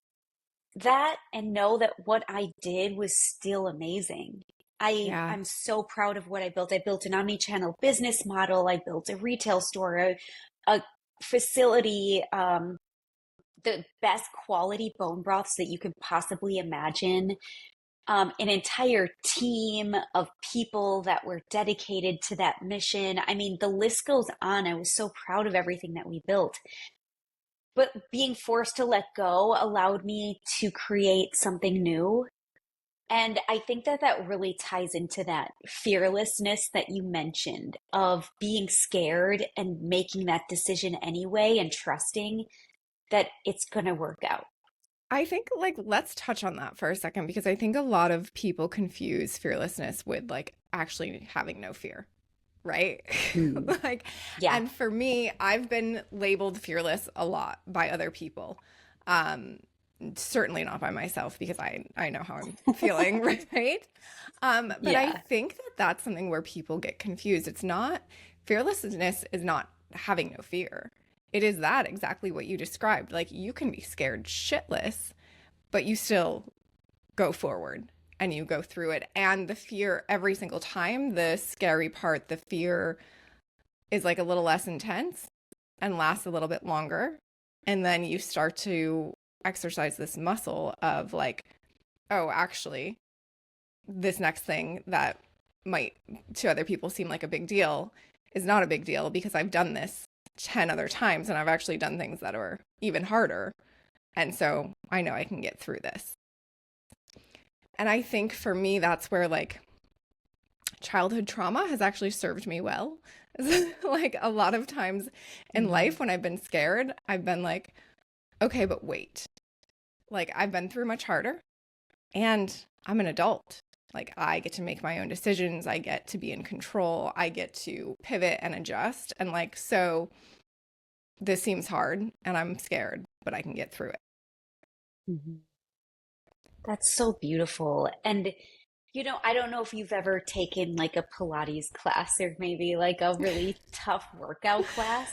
that and know that what I did was still amazing. Yeah. I'm so proud of what I built. I built an omni-channel business model. I built a retail store, a facility, the best quality bone broths that you could possibly imagine, an entire team of people that were dedicated to that mission. I mean, the list goes on. I was so proud of everything that we built. But being forced to let go allowed me to create something new, And I think that that really ties into that fearlessness that you mentioned of being scared and making that decision anyway and trusting that it's going to work out. I think like let's touch on that for a second because I think a lot of people confuse fearlessness with like actually having no fear, right? Mm. Like, Yeah. and for me, I've been labeled fearless a lot by other people. Um, Certainly not by myself because I know how I'm feeling, right? But I Yeah. think that that's something where people get confused. It's not fearlessness is not having no fear. It is that exactly what you described. Like you can be scared shitless, but you still go forward and you go through it. And the fear every single time, the scary part, the fear is like a little less intense and lasts a little bit longer. And then you start to exercise this muscle of like, oh, actually, this next thing that might to other people seem like a big deal is not a big deal because I've done this 10 other times and I've actually done things that are even harder. And so I know I can get through this. And I think for me, that's where like childhood trauma has actually served me well. Like a lot of times in Mhm. life when I've been scared, I've been like, okay, but wait, like I've been through much harder and I'm an adult. Like I get to make my own decisions. I get to be in control. I get to pivot and adjust. And like, so this seems hard and I'm scared, but I can get through it. Mhm. That's so beautiful. And, I don't know if you've ever taken like a Pilates class or maybe like a really tough workout class,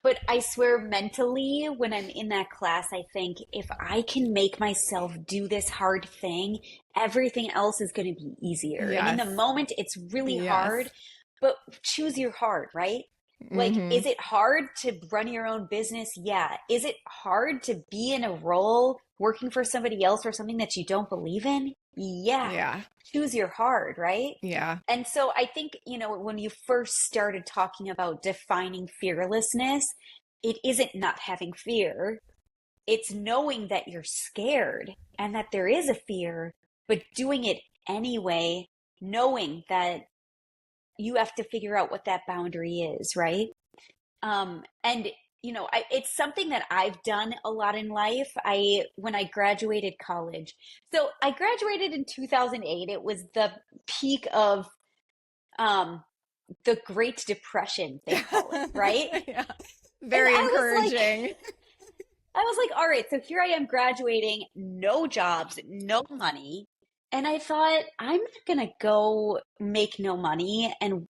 but I swear mentally, when I'm in that class, I think if I can make myself do this hard thing, everything else is going to be easier. And in the Yes. moment, it's really hard, Yes. but choose your hard, right? Like, Mm-hmm. is it hard to run your own business? Yeah. Is it hard to be in a role working for somebody else or something that you don't believe in? Yeah. Yeah. Choose your hard, right? Yeah. And so I think, when you first started talking about defining fearlessness, it isn't not having fear. It's knowing that you're scared and that there is a fear, but doing it anyway, knowing that you have to figure out what that boundary is, right? And it's something that I've done a lot in life. When I graduated college, so I graduated in 2008. It was the peak of um, the Great Depression, they call it, right? Yeah. And Very encouraging. I was like, all right, so here I am graduating, no jobs, no money. And I thought, I'm not gonna go make no money and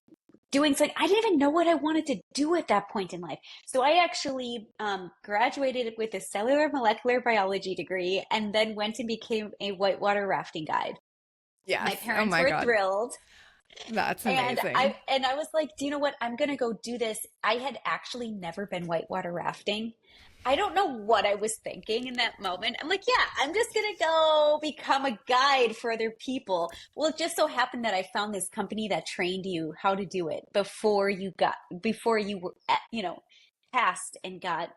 doing something. I didn't even know what I wanted to do at that point in life. So I actually graduated with a cellular molecular biology degree and then went and became a whitewater rafting guide. My Yes. Oh parents my were God. thrilled. That's And amazing. I was like, do you know what? I'm gonna go do this. I had actually never been whitewater rafting. I don't know what I was thinking in that moment. I'm like, yeah, I'm just gonna go become a guide for other people. Well, it just so happened that I found this company that trained you how to do it before you were, passed and got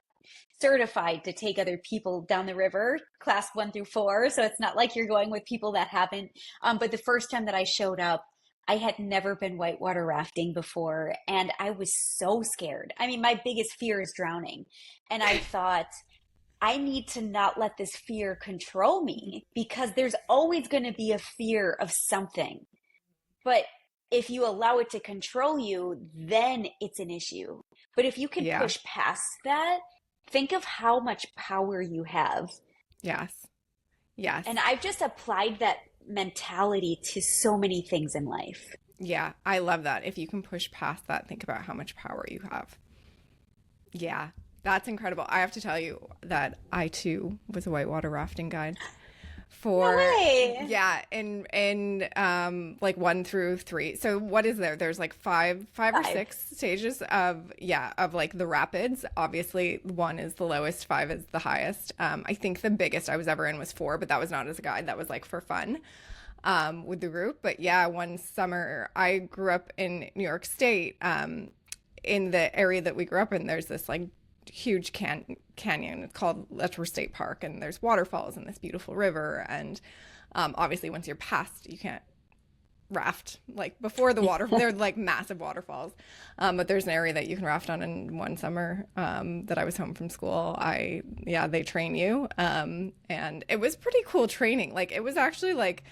certified to take other people down the river, class 1 through 4. So it's not like you're going with people that haven't. But the first time that I showed up, I had never been whitewater rafting before, and I was so scared. I mean, my biggest fear is drowning. And I thought, I need to not let this fear control me because there's always going to be a fear of something. But if you allow it to control you, then it's an issue. But if you can Yeah. push past that, think of how much power you have. Yes. Yes. And I've just applied that mentality to so many things in life. Yeah. I love that. If you can push past that, think about how much power you have. Yeah. That's incredible. I have to tell you that I too was a whitewater rafting guide No for way. yeah, in like 1 through 3. So what is there? There's like five or Five. six stages of of like the rapids. Obviously 1 is the lowest, 5 is the highest. I think the biggest I was ever in was 4, but that was not as a guide. That was like for fun with the group. But yeah, one summer I grew up in New York State. In the area that we grew up in, there's this like huge canyon. It's called Letcher State Park, and there's waterfalls and this beautiful river. And Obviously, once you're past, you can't raft like before the water. They're like massive waterfalls, but there's an area that you can raft on. In one summer that I was home from school, they train you, and it was pretty cool training. Like it was actually like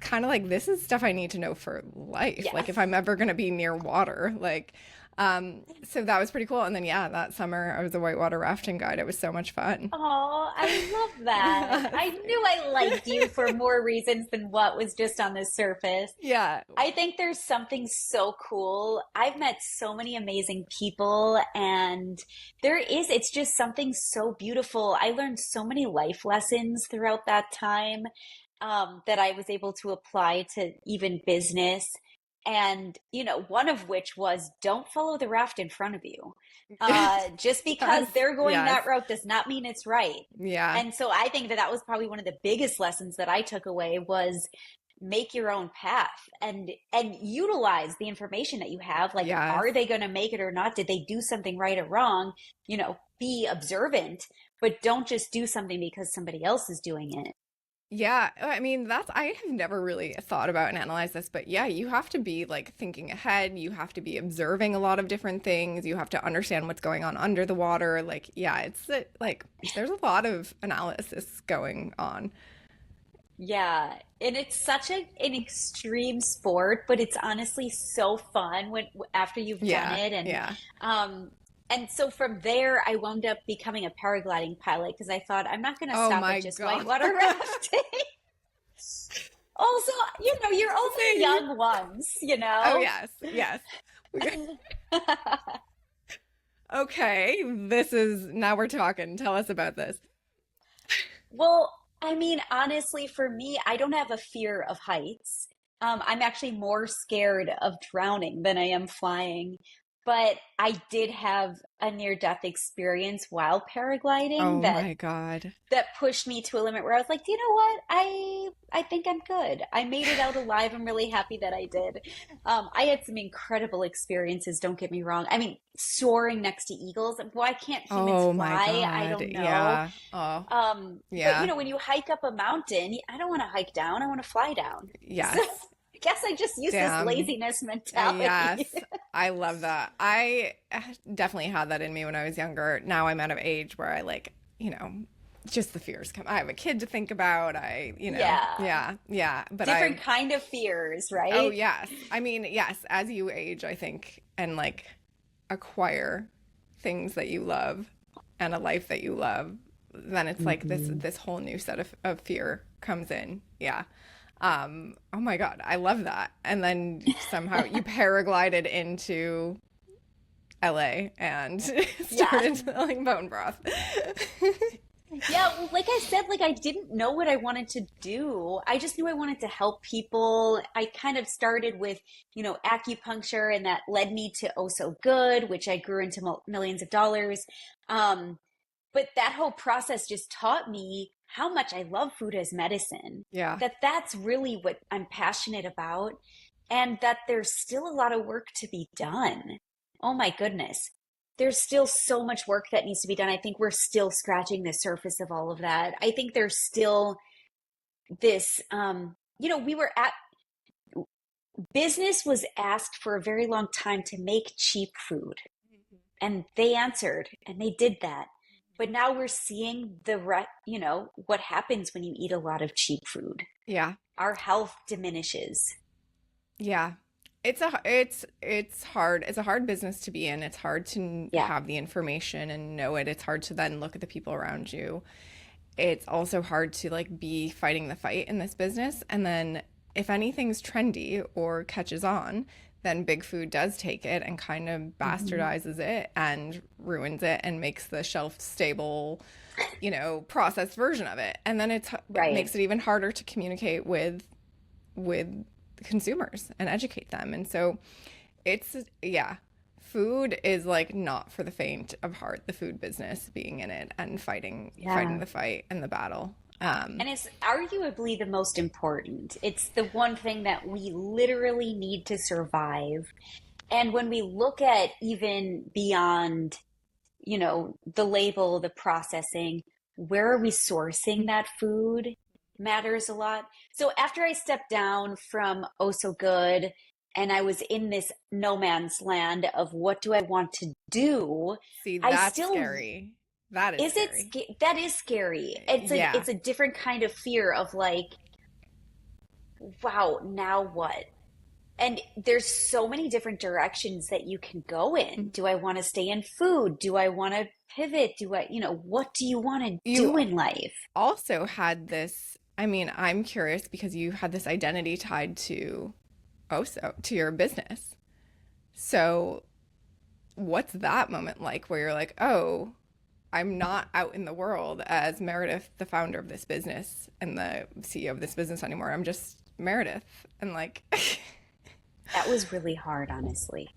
kind of like, this is stuff I need to know for life. Yes. Like if I'm ever going to be near water, like, so that was pretty cool. And then, yeah, that summer I was a whitewater rafting guide. It was so much fun. Oh, I love that. I knew I liked you for more reasons than what was just on the surface. Yeah. I think there's something so cool. I've met so many amazing people, and it's just something so beautiful. I learned so many life lessons throughout that time, that I was able to apply to even business. And, one of which was don't follow the raft in front of you. Just because they're going Yes. that route does not mean it's right. Yeah. And so I think that was probably one of the biggest lessons that I took away was make your own path and utilize the information that you have. Like, Yes. are they going to make it or not? Did they do something right or wrong? Be observant, but don't just do something because somebody else is doing it. Yeah, I mean, I have never really thought about and analyzed this, but yeah, you have to be like thinking ahead. You have to be observing a lot of different things. You have to understand what's going on under the water. Like, yeah, it's like there's a lot of analysis going on. Yeah, and it's such an extreme sport, but it's honestly so fun after you've Yeah, done it. yeah. And so from there, I wound up becoming a paragliding pilot because I thought I'm not going to Oh stop my at just God. whitewater rafting. Also, you're only young once, Oh, yes, yes. Okay, now we're talking. Tell us about this. Well, I mean, honestly, for me, I don't have a fear of heights. I'm actually more scared of drowning than I am flying. But I did have a near-death experience while paragliding Oh my God. that pushed me to a limit where I was like, you know what? I think I'm good. I made it out alive. I'm really happy that I did. I had some incredible experiences, don't get me wrong. I mean, soaring next to eagles. Why can't humans Oh my fly? God. I don't know. Yeah. Oh, yeah. But when you hike up a mountain, I don't want to hike down. I want to fly down. Yes. So I guess I just use Damn. this laziness mentality. Yes, I love that. I definitely had that in me when I was younger. Now I'm out of age where I like, just the fears come. I have a kid to think about. Yeah. But Different kind of fears, right? Oh, yes. I mean, yes, as you age, I think, and like acquire things that you love and a life that you love, then it's like this whole new set of fear comes in. Yeah. Oh my God, I love that. And then somehow you paraglided into LA and started selling bone broth. Yeah, well, like I said, like I didn't know what I wanted to do. I just knew I wanted to help people. I kind of started with, acupuncture, and that led me to Oh So Good, which I grew into millions of dollars. But that whole process just taught me how much I love food as medicine. Yeah. That's really what I'm passionate about, and that there's still a lot of work to be done. Oh my goodness. There's still so much work that needs to be done. I think we're still scratching the surface of all of that. I think there's still this, business was asked for a very long time to make cheap food, and they answered and they did that. But now we're seeing what happens when you eat a lot of cheap food. Yeah. Our health diminishes. Yeah. It's hard. It's a hard business to be in. It's hard to have the information and know it. It's hard to then look at the people around you. It's also hard to like be fighting the fight in this business. And then if anything's trendy or catches on, then big food does take it and kind of bastardizes it and ruins it and makes the shelf stable, processed version of it. And then it makes it even harder to communicate with consumers and educate them. And so food is like not for the faint of heart, the food business, being in it and fighting the fight and the battle. And it's arguably the most important. It's the one thing that we literally need to survive. And when we look at even beyond, the label, the processing, where are we sourcing that food? matters a lot. So after I stepped down from Oh So Good and I was in this no man's land of what do I want to do, See, I that's still scary. That is scary. that is scary. Yeah. It's a different kind of fear of like, wow, now what? And there's so many different directions that you can go in. Do I want to stay in food? Do I want to pivot? What do you want to You do in life? also had this, I mean, I'm curious because you had this identity tied to Oso, to your business. So what's that moment like where you're like, oh, I'm not out in the world as Meredith, the founder of this business and the CEO of this business anymore. I'm just Meredith. And like, That was really hard, honestly.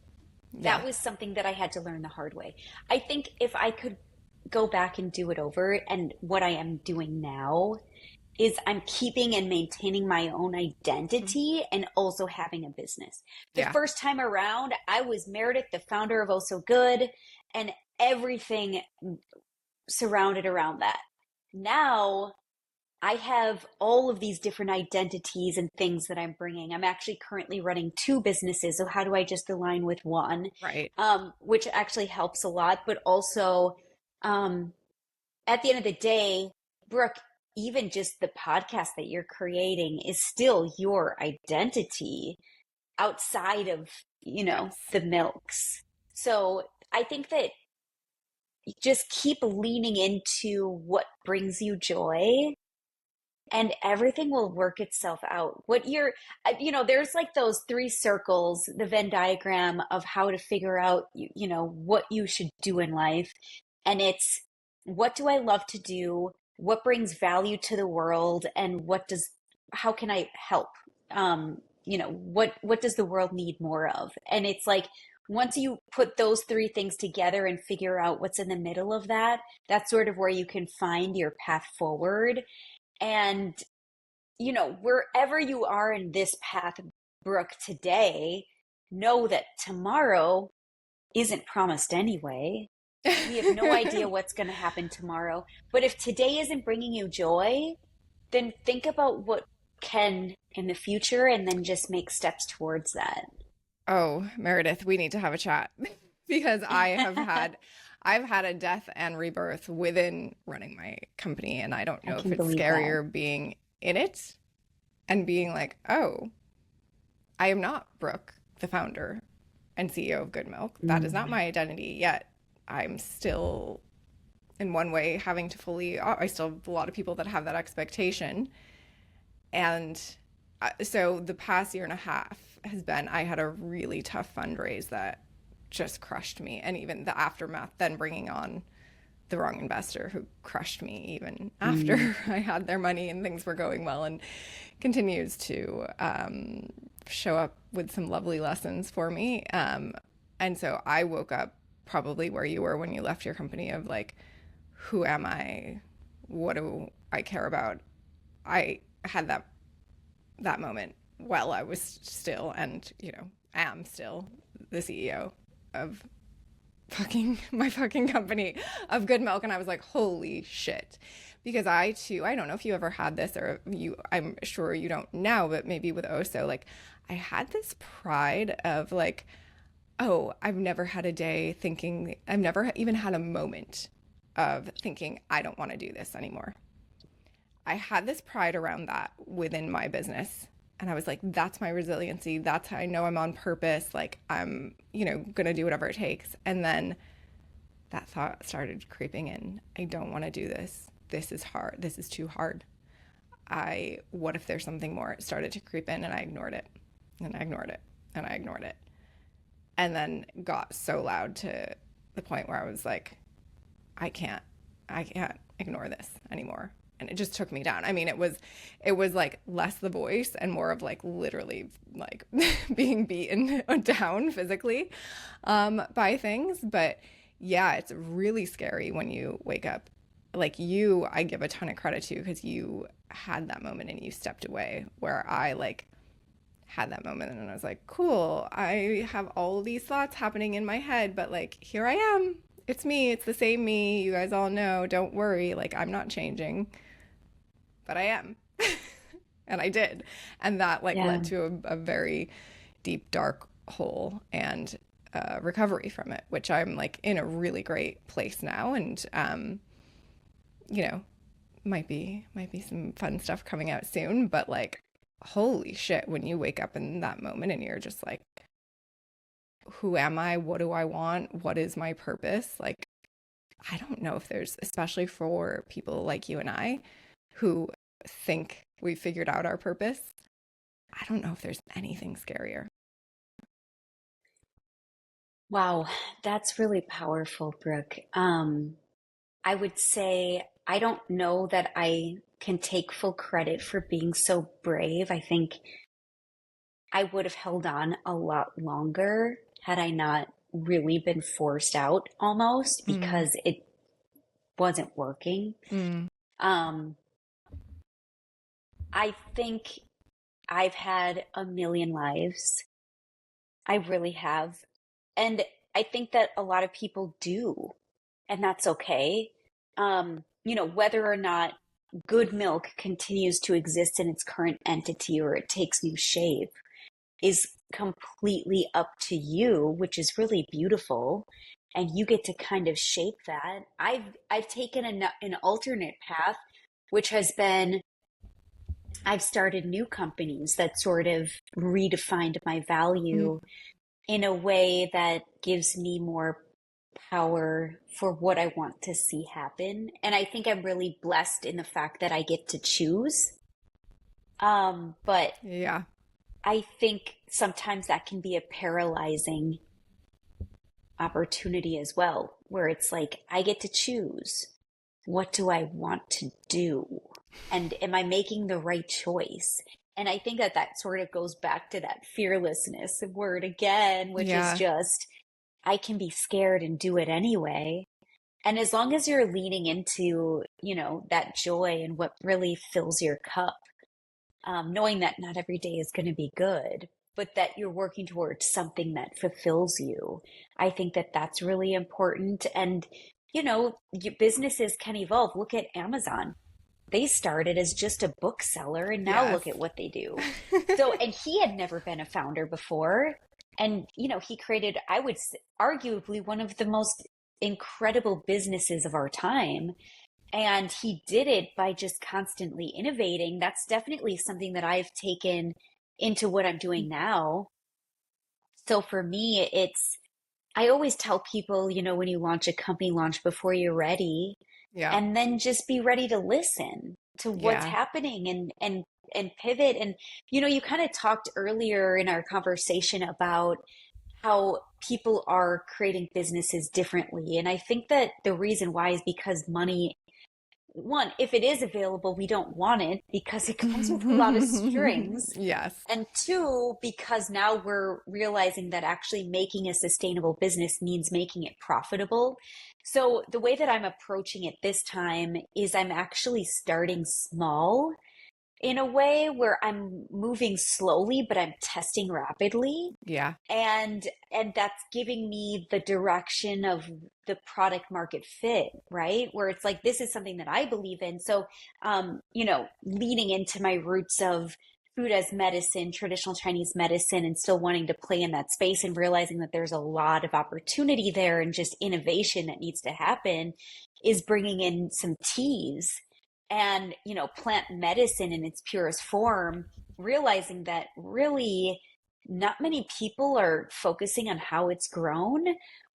yeah, That was something that I had to learn the hard way. I think if I could go back and do it over, and what I am doing now is I'm keeping and maintaining my own identity and also having a business. The yeah, first time around, I was Meredith, the founder of Oh So Good, and everything surrounded around that. Now I have all of these different identities and things that I'm bringing. I'm actually currently running two businesses. So how do I just align with one? right. Which actually helps a lot. But also, um, at the end of the day, Brooke, even just the podcast that you're creating is still your identity outside of, Yes. the milks. So I think that you just keep leaning into what brings you joy and everything will work itself out. There's like those three circles, the Venn diagram of how to figure out, what you should do in life. And it's what do I love to do? What brings value to the world? And how can I help? What does the world need more of? And it's like, once you put those three things together and figure out what's in the middle of that, that's sort of where you can find your path forward. And, wherever you are in this path, Brooke, today, know that tomorrow isn't promised anyway. We have no idea what's going to happen tomorrow. But if today isn't bringing you joy, then think about what can in the future and then just make steps towards that. Oh, Meredith, we need to have a chat because I've had a death and rebirth within running my company, and I don't I know if can it's believe that. scarier being in it and being like, oh, I am not Brooke, the founder and CEO of Good Milk. That is not Mm. my identity yet. I'm still, in one way, having to I still have a lot of people that have that expectation. And so the past year and a half has been, I had a really tough fundraise that just crushed me. And even the aftermath, then bringing on the wrong investor who crushed me even after Mm. I had their money and things were going well, and continues to show up with some lovely lessons for me. And so I woke up probably where you were when you left your company of like, who am I? What do I care about? I had that moment while I was still, and am still the CEO of my fucking company of Good Milk. And I was like, holy shit. Because I too, I don't know if you ever had this, or I'm sure you don't now, but maybe with Oso, like I had this pride of like, oh, I've never had a day thinking, I've never even had a moment of thinking, I don't want to do this anymore. I had this pride around that within my business. And I was like, that's my resiliency. That's how I know I'm on purpose. Like, I'm, going to do whatever it takes. And then that thought started creeping in. I don't want to do this. This is hard. This is too hard. What if there's something more? It started to creep in, and I ignored it. And I ignored it. And I ignored it. And then got so loud to the point where I was like, I can't ignore this anymore. And it just took me down. I mean, it was like less the voice and more of like literally like being beaten down physically by things. But yeah, it's really scary when you wake up. Like I give a ton of credit to because you had that moment and you stepped away, where I like had that moment and I was like, cool, I have all these thoughts happening in my head, but like here I am. It's me. It's the same me. You guys all know. Don't worry. Like I'm not changing, but I am. And I did. And that like Yeah. led to a very deep, dark hole and recovery from it, which I'm like in a really great place now. And, you know, might be some fun stuff coming out soon, but like, holy shit, when you wake up in that moment and you're just like, who am I? What do I want? What is my purpose? Like, I don't know if there's, especially for people like you and I who think we figured out our purpose, I don't know if there's anything scarier. Wow, that's really powerful, Brooke. I would say I don't know that I can take full credit for being so brave. I think I would have held on a lot longer had I not really been forced out almost Mm, because it wasn't working. mm, Um, I think I've had a million lives. I really have. And I think that a lot of people do, and that's okay. Whether or not good milk continues to exist in its current entity or it takes new shape is completely up to you, which is really beautiful. And you get to kind of shape that. I've taken an alternate path, which has been I've started new companies that sort of redefined my mm. value in a way that gives me more power for what I want to see happen. And I think I'm really blessed in the fact that I get to choose. But Yeah. I think sometimes that can be a paralyzing opportunity as well, where it's like, I get to choose. What do I want to do? And am I making the right choice? And I think that that sort of goes back to that fearlessness word again, which is Yeah. just, I can be scared and do it anyway. And as long as you're leaning into, that joy and what really fills your cup, knowing that not every day is going to be good, but that you're working towards something that fulfills you. I think that that's really important. And, your businesses can evolve. Look at Amazon. They started as just a bookseller, and now Yes. look at what they do. So, and he had never been a founder before. And, he created, I would arguably one of the most incredible businesses of our time. And he did it by just constantly innovating. That's definitely something that I've taken into what I'm doing now. So for me, I always tell people, when you launch a company, launch before you're ready, Yeah. and then just be ready to listen to what's Yeah. happening and pivot. And, you kind of talked earlier in our conversation about how people are creating businesses differently. And I think that the reason why is because money, one, if it is available, we don't want it because it comes with a lot of strings. Yes. And two, because now we're realizing that actually making a sustainable business means making it profitable. So the way that I'm approaching it this time is I'm actually starting small in a way where I'm moving slowly, but I'm testing rapidly, Yeah. and that's giving me the direction of the product market fit, right, where it's like this is something that I believe in. So leaning into my roots of food as medicine, traditional Chinese medicine, and still wanting to play in that space and realizing that there's a lot of opportunity there and just innovation that needs to happen, is bringing in some teas and plant medicine in its purest form, realizing that really not many people are focusing on how it's grown,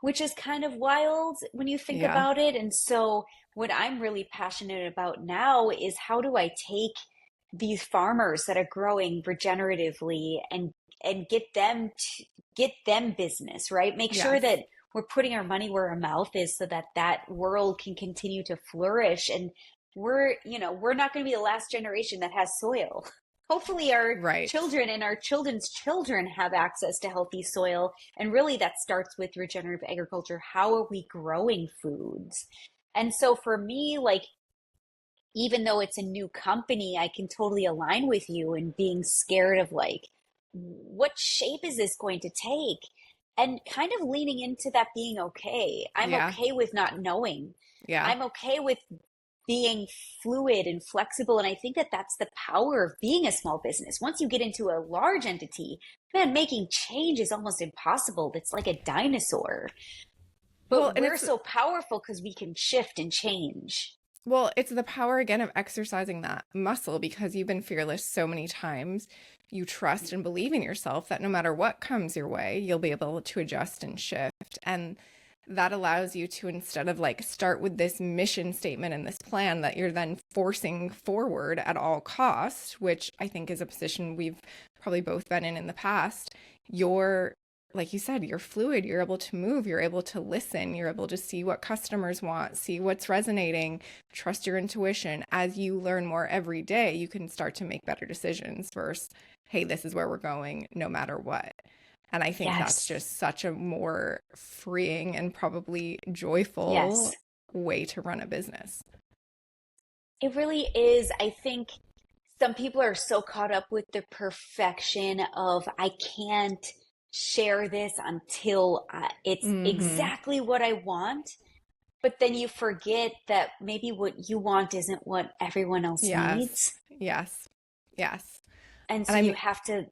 which is kind of wild when you think Yeah. about it. And so, what I'm really passionate about now is how do I take these farmers that are growing regeneratively and get them business, right? Make sure Yes. that we're putting our money where our mouth is so that that world can continue to flourish. And we're not going to be the last generation that has soil. Hopefully our Right. children and our children's children have access to healthy soil. And really that starts with regenerative agriculture. How are we growing foods? And so for me, like, even though it's a new company, I can totally align with you in being scared of like, what shape is this going to take? And kind of leaning into that being okay. I'm Yeah. okay with not knowing. Yeah. I'm okay with being fluid and flexible. And I think that that's the power of being a small business. Once you get into a large entity, man, making change is almost impossible. It's like a dinosaur. Well, But and we're so powerful because we can shift and change. well, it's the power again of exercising that muscle because you've been fearless so many times. You trust and believe in yourself that no matter what comes your way, you'll be able to adjust and shift. And that allows you to, instead of like start with this mission statement and this plan that you're then forcing forward at all costs, which I think is a position we've probably both been in the past, you're, like you said, you're fluid, you're able to move, you're able to listen, you're able to see what customers want, see what's resonating, trust your intuition. As you learn more every day, you can start to make better decisions versus, hey, this is where we're going no matter what. And I think that's Yes. just such a more freeing and probably joyful Yes. way to run a business. It really is. I think some people are so caught up with the perfection of, I can't share this until it's Mm-hmm. exactly what I want. But then you forget that maybe what you want isn't what everyone else Yes. needs. Yes. Yes. And And so you I'm, have to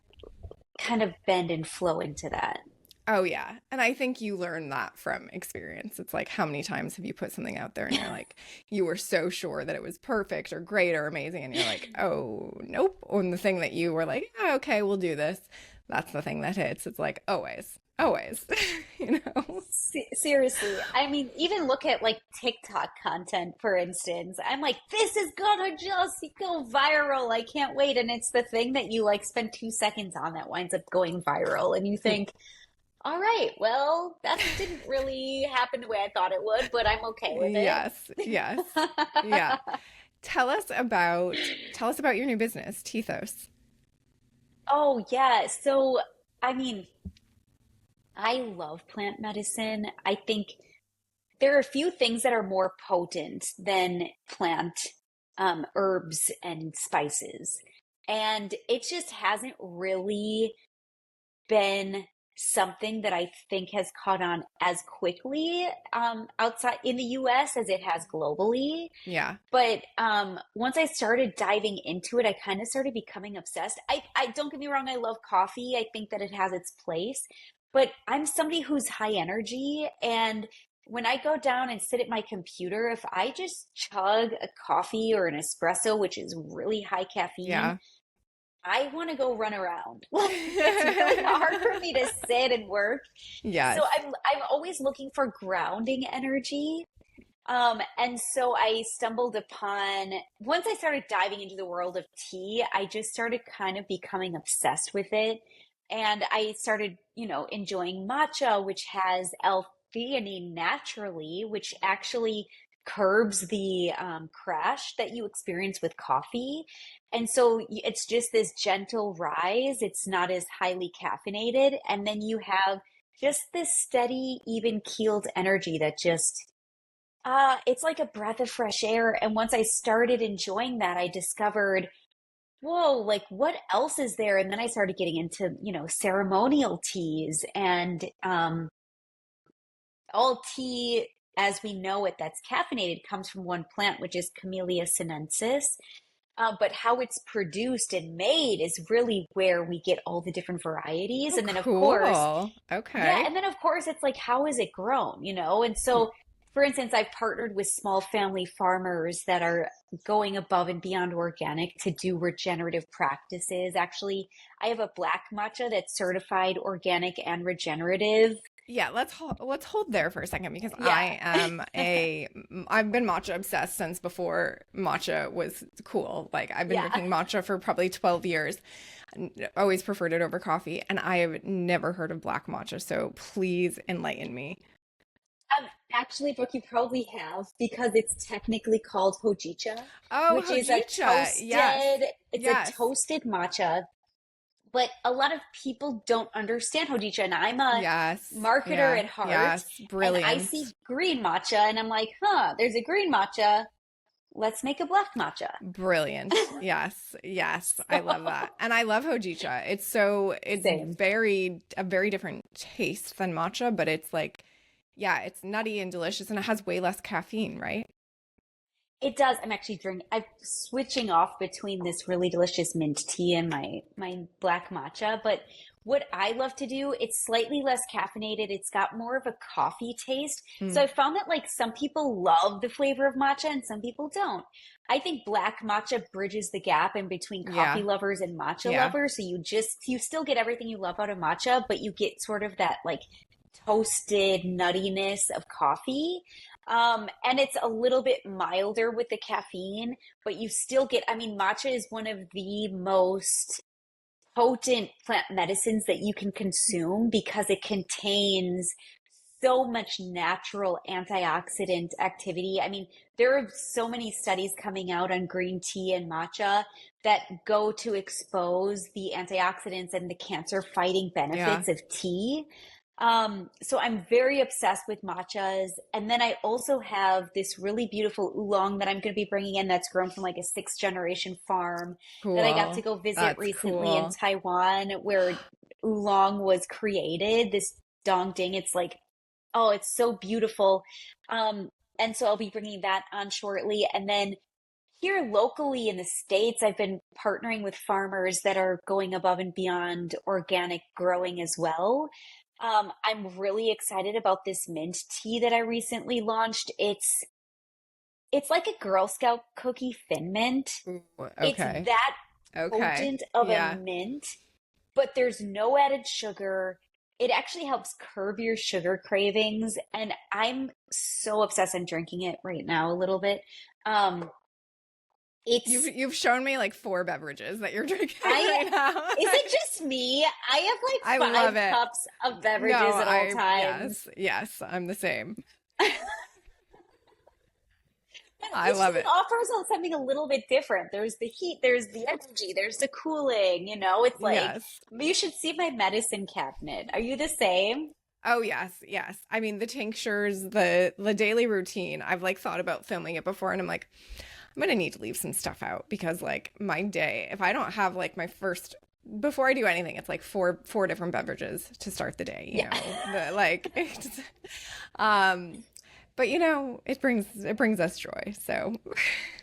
kind of bend and flow into that. oh yeah. And I think you learn that from experience. It's like, how many times have you put something out there and you're like, you were so sure that it was perfect or great or amazing. And you're like, oh, nope. On the thing that you were like, oh, okay, we'll do this. That's the thing that hits. It's like, always, always, you know? Seriously, I mean, even look at like TikTok content, for instance. I'm like, this is gonna just go viral. I can't wait. And it's the thing that you like spend 2 seconds on that winds up going viral. And you think, all right, well, that didn't really happen the way I thought it would, but I'm okay with it. Yes, yes. Yeah. Tell us about your new business, Tethos. Oh, yeah. So, I mean, I love plant medicine. I think there are a few things that are more potent than plant herbs and spices. And it just hasn't really been something that I think has caught on as quickly outside in the US as it has globally. Yeah. But once I started diving into it, I kind of started becoming obsessed. I don't get me wrong, I love coffee. I think that it has its place, but I'm somebody who's high energy. And when I go down and sit at my computer, if I just chug a coffee or an espresso, which is really high caffeine, Yeah. I want to go run around. Like it's really hard for me to sit and work. So Yes. I'm always looking for grounding energy. And so I stumbled upon, once I started diving into the world of tea, I just started kind of becoming obsessed with it. And I started, enjoying matcha, which has L-theanine naturally, which actually curbs the crash that you experience with coffee. And so it's just this gentle rise. It's not as highly caffeinated. And then you have just this steady, even keeled energy that just it's like a breath of fresh air. And once I started enjoying that, I discovered, whoa, like what else is there? And then I started getting into, ceremonial teas and all tea as we know it that's caffeinated comes from one plant, which is Camellia sinensis. But how it's produced and made is really where we get all the different varieties. Oh, And then, of course, cool. yeah, Okay. and then of course it's like, how is it grown, And so, for instance, I've partnered with small family farmers that are going above and beyond organic to do regenerative practices. Actually, I have a black matcha that's certified organic and regenerative. Yeah, let's hold there for a second because Yeah. I've been matcha obsessed since before matcha was cool. Like I've been Yeah. drinking matcha for probably 12 years. Always preferred it over coffee, and I have never heard of black matcha, so please enlighten me. Actually, Brooke, you probably have because it's technically called hojicha, Oh, which is hojicha. Yes. it's a Yes. toasted matcha. But a lot of people don't understand hojicha, and I'm a Yes. marketer Yeah. at heart, Yes. and I Brilliant. see green matcha, and I'm like, huh, there's a green matcha. Let's make a black matcha. Brilliant. Yes. Yes. I love that. So, And I love hojicha. It's same. a very different taste than matcha, but it's like, yeah, it's nutty and delicious and it has way less caffeine, right? It does. I'm switching off between this really delicious mint tea and my black matcha. But what I love to do, it's slightly less caffeinated. It's got more of a coffee taste. So Mm, I found that like some people love the flavor of matcha and some people don't. I think black matcha bridges the gap in between coffee yeah. lovers and matcha Yeah. lovers. So you still get everything you love out of matcha, but you get sort of that like toasted nuttiness of coffee. And it's a little bit milder with the caffeine, but you still get, I mean, matcha is one of the most potent plant medicines that you can consume because it contains so much natural antioxidant activity. I mean, there are so many studies coming out on green tea and matcha that go to expose the antioxidants and the cancer fighting Yeah. benefits of tea. So I'm very obsessed with matchas. And then I also have this really beautiful oolong that I'm going to be bringing in that's grown from like a sixth generation farm that I got to Cool. go visit That's recently in cool. Taiwan where oolong was created. This dong ding, it's like, oh, it's so beautiful. Um, and so I'll be bringing that on shortly. And then here locally in the States, I've been partnering with farmers that are going above and beyond organic growing as well. I'm really excited about this mint tea that I recently launched. It's like a Girl Scout cookie thin mint. Ooh, It's okay. that Okay. potent of a Yeah. mint, but there's no added sugar. It actually helps curb your sugar cravings, and I'm so obsessed. I'm drinking it right now a little bit. Um, it's You've shown me like four beverages that you're drinking I right now. is it just me? I have I like love five it. cups of No, beverages at all times. yes, I'm the same. But I each love thing it. offers something a little bit different. There's the heat, there's the energy, there's the cooling, It's like Yes. you should see my medicine cabinet. Are you the same? Oh yes, yes. I mean the tinctures, the daily routine. I've like thought about filming it before and I'm like, I'm gonna need to leave some stuff out because like my day, if I don't have like my first before I do anything, it's like four different beverages to start the day, Yeah. like um but it brings us joy. So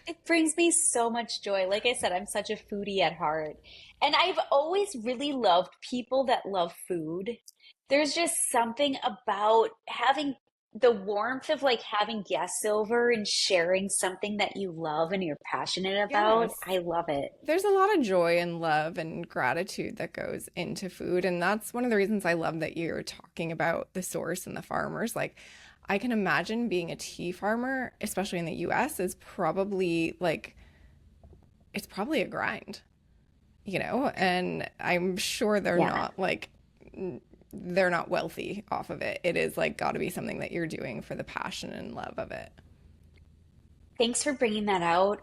It brings me so much joy. Like I said, I'm such a foodie at heart. And I've always really loved people that love food. There's just something about having the warmth of like having guests over and sharing something that you love and you're passionate about. yes. I love it. There's a lot of joy and love and gratitude that goes into food. And that's one of the reasons I love that you're talking about the source and the farmers. Like, I can imagine being a tea farmer, especially in the US, is probably like, it's probably a grind, And I'm sure Yeah. they're not wealthy off of it. It is like got to be something that you're doing for the passion and love of it. Thanks for bringing that out.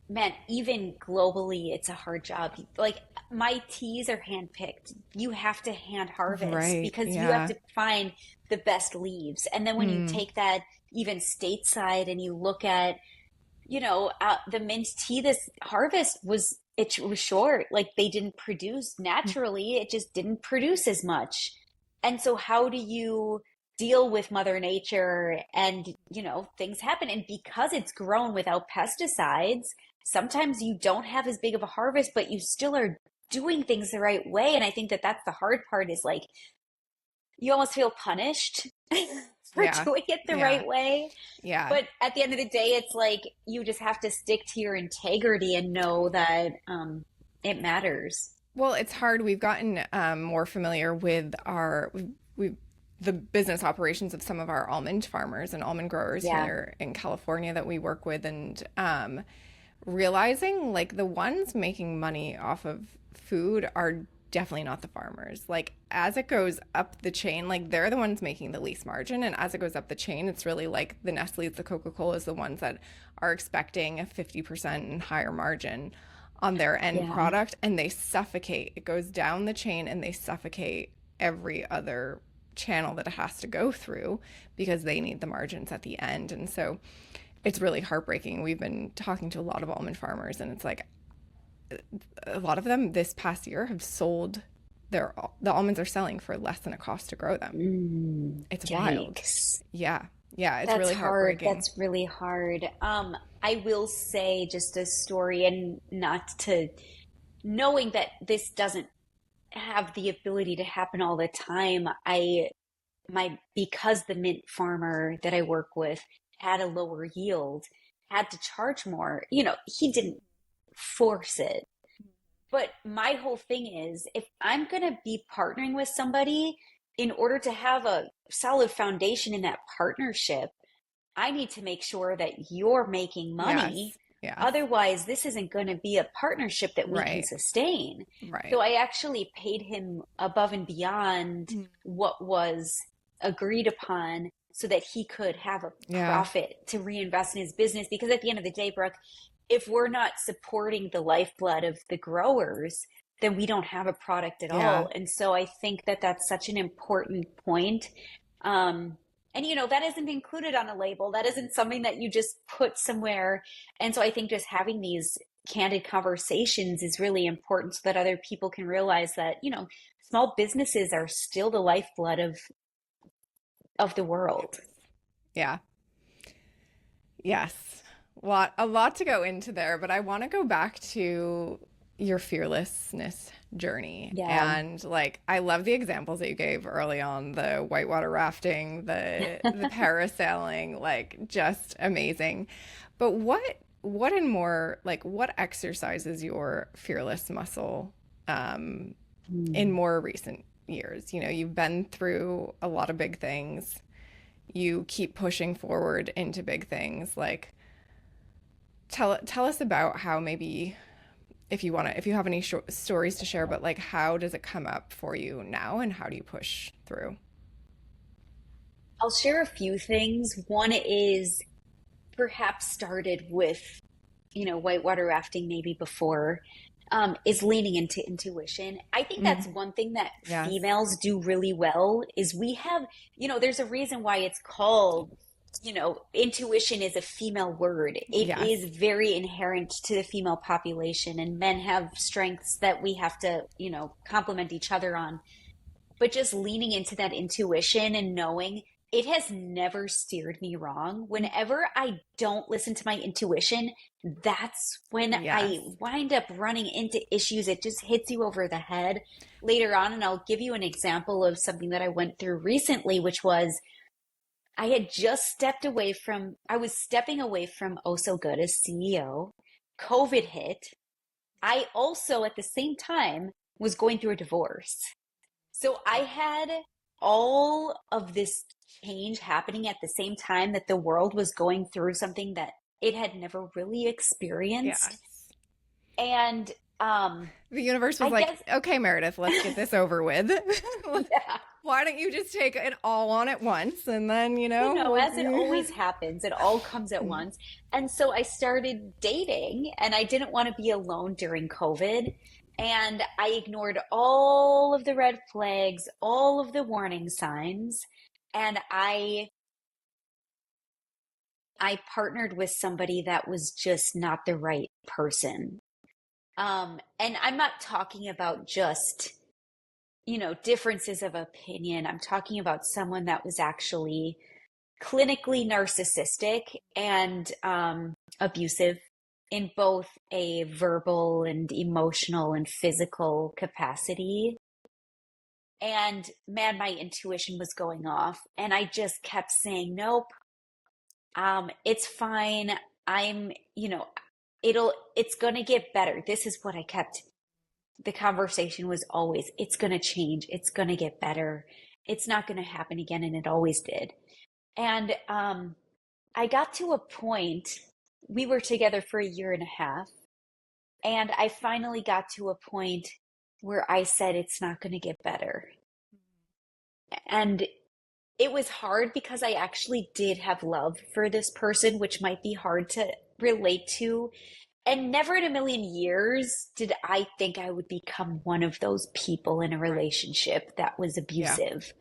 Man, even globally, it's a hard job. Like my teas are handpicked. You have to hand harvest Right. because you have Yeah. to find the best leaves. And then when you Mm. take that even stateside and you look at, the mint tea this harvest was short. Like they didn't produce naturally. It just didn't produce as much. And so how do you deal with Mother Nature and, things happen. And because it's grown without pesticides, sometimes you don't have as big of a harvest, but you still are doing things the right way. And I think that that's the hard part is like you almost feel punished for Yeah. doing it the Yeah. right way. Yeah. But at the end of the day, it's like you just have to stick to your integrity and know that it matters. Well, it's hard. We've gotten more familiar with the business operations of some of our almond farmers and almond growers Yeah. here in California that we work with, and realizing like the ones making money off of food are definitely not the farmers. Like as it goes up the chain, like they're the ones making the least margin, and as it goes up the chain, it's really like the Nestle's, the Coca-Colas, the ones that are expecting a 50% and higher margin on their end Yeah. product, and they suffocate. It goes down the chain and they suffocate every other channel that it has to go through because they need the margins at the end. And so it's really heartbreaking. We've been talking to a lot of almond farmers, and it's like a lot of them this past year have sold the almonds are selling for less than it costs to grow them. Mm, It's wild. yikes. Yeah. Yeah, it's That's really hard. heartbreaking. That's really hard. I will say just a story, and not to, knowing that this doesn't have the ability to happen all the time. Because the mint farmer that I work with had a lower yield, had to charge more. He didn't force it. But my whole thing is, if I'm going to be partnering with somebody, in order to have a solid foundation in that partnership, I need to make sure that you're making money. Yes. Yes. Otherwise, this isn't going to be a partnership that we can Right. sustain. Right. So I actually paid him above and beyond what was agreed upon so that he could have a Yeah. profit to reinvest in his business. Because at the end of the day, Brooke, if we're not supporting the lifeblood of the growers, then we don't have a product at Yeah. all. And so I think that that's such an important point. And that isn't included on a label. That isn't something that you just put somewhere. And so I think just having these candid conversations is really important so that other people can realize that, small businesses are still the lifeblood of the world. Yeah. Yes. A lot to go into there, but I want to go back to your fearlessness journey. Yeah. And like I love the examples that you gave early on, the whitewater rafting, the parasailing, like just amazing. But what and more like what exercises your fearless muscle in Mm. more recent years? You've been through a lot of big things. You keep pushing forward into big things. Like tell us about how maybe if you have any stories to share, but like how does it come up for you now and how do you push through? I'll share a few things. One is perhaps started with, whitewater rafting maybe before, is leaning into intuition. I think that's Mm, one thing that yes. females do really well is we have, there's a reason why it's called, intuition is a female word. It Yes. is very inherent to the female population, and men have strengths that we have to, complement each other on. But just leaning into that intuition and knowing it has never steered me wrong. Whenever I don't listen to my intuition, that's when Yes. I wind up running into issues. It just hits you over the head later on. And I'll give you an example of something that I went through recently, which was I had just I was stepping away from Oh So Good as CEO. COVID hit. I also, at the same time, was going through a divorce. So I had all of this change happening at the same time that the world was going through something that it had never really experienced. Yes. And The universe was I like, guess, okay, Meredith, let's get this over with. yeah, Why don't you just take it all on at once and then, we'll as it always happens, it all comes at once. And so I started dating, and I didn't want to be alone during COVID. And I ignored all of the red flags, all of the warning signs. And I partnered with somebody that was just not the right person. And I'm not talking about just, differences of opinion. I'm talking about someone that was actually clinically narcissistic and abusive in both a verbal and emotional and physical capacity. And man, my intuition was going off, and I just kept saying, nope, it's fine. I'm, it's going to get better. This is what I kept. The conversation was always, it's going to change. It's going to get better. It's not going to happen again. And it always did. And I got to a point, we were together for a year and a half. And I finally got to a point where I said, it's not going to get better. And it was hard because I actually did have love for this person, which might be hard to relate to. And never in a million years did I think I would become one of those people in a Right. relationship that was Yeah. abusive,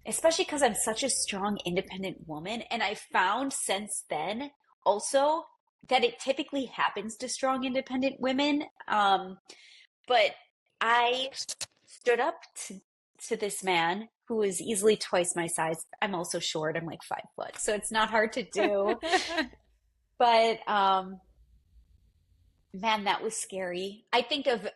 especially because I'm such a strong, independent woman. And I found since then also that it typically happens to strong, independent women. But I stood up to this man who is easily twice my size. I'm also short. I'm like 5 foot, so it's not hard to do. But man, that was scary. I think of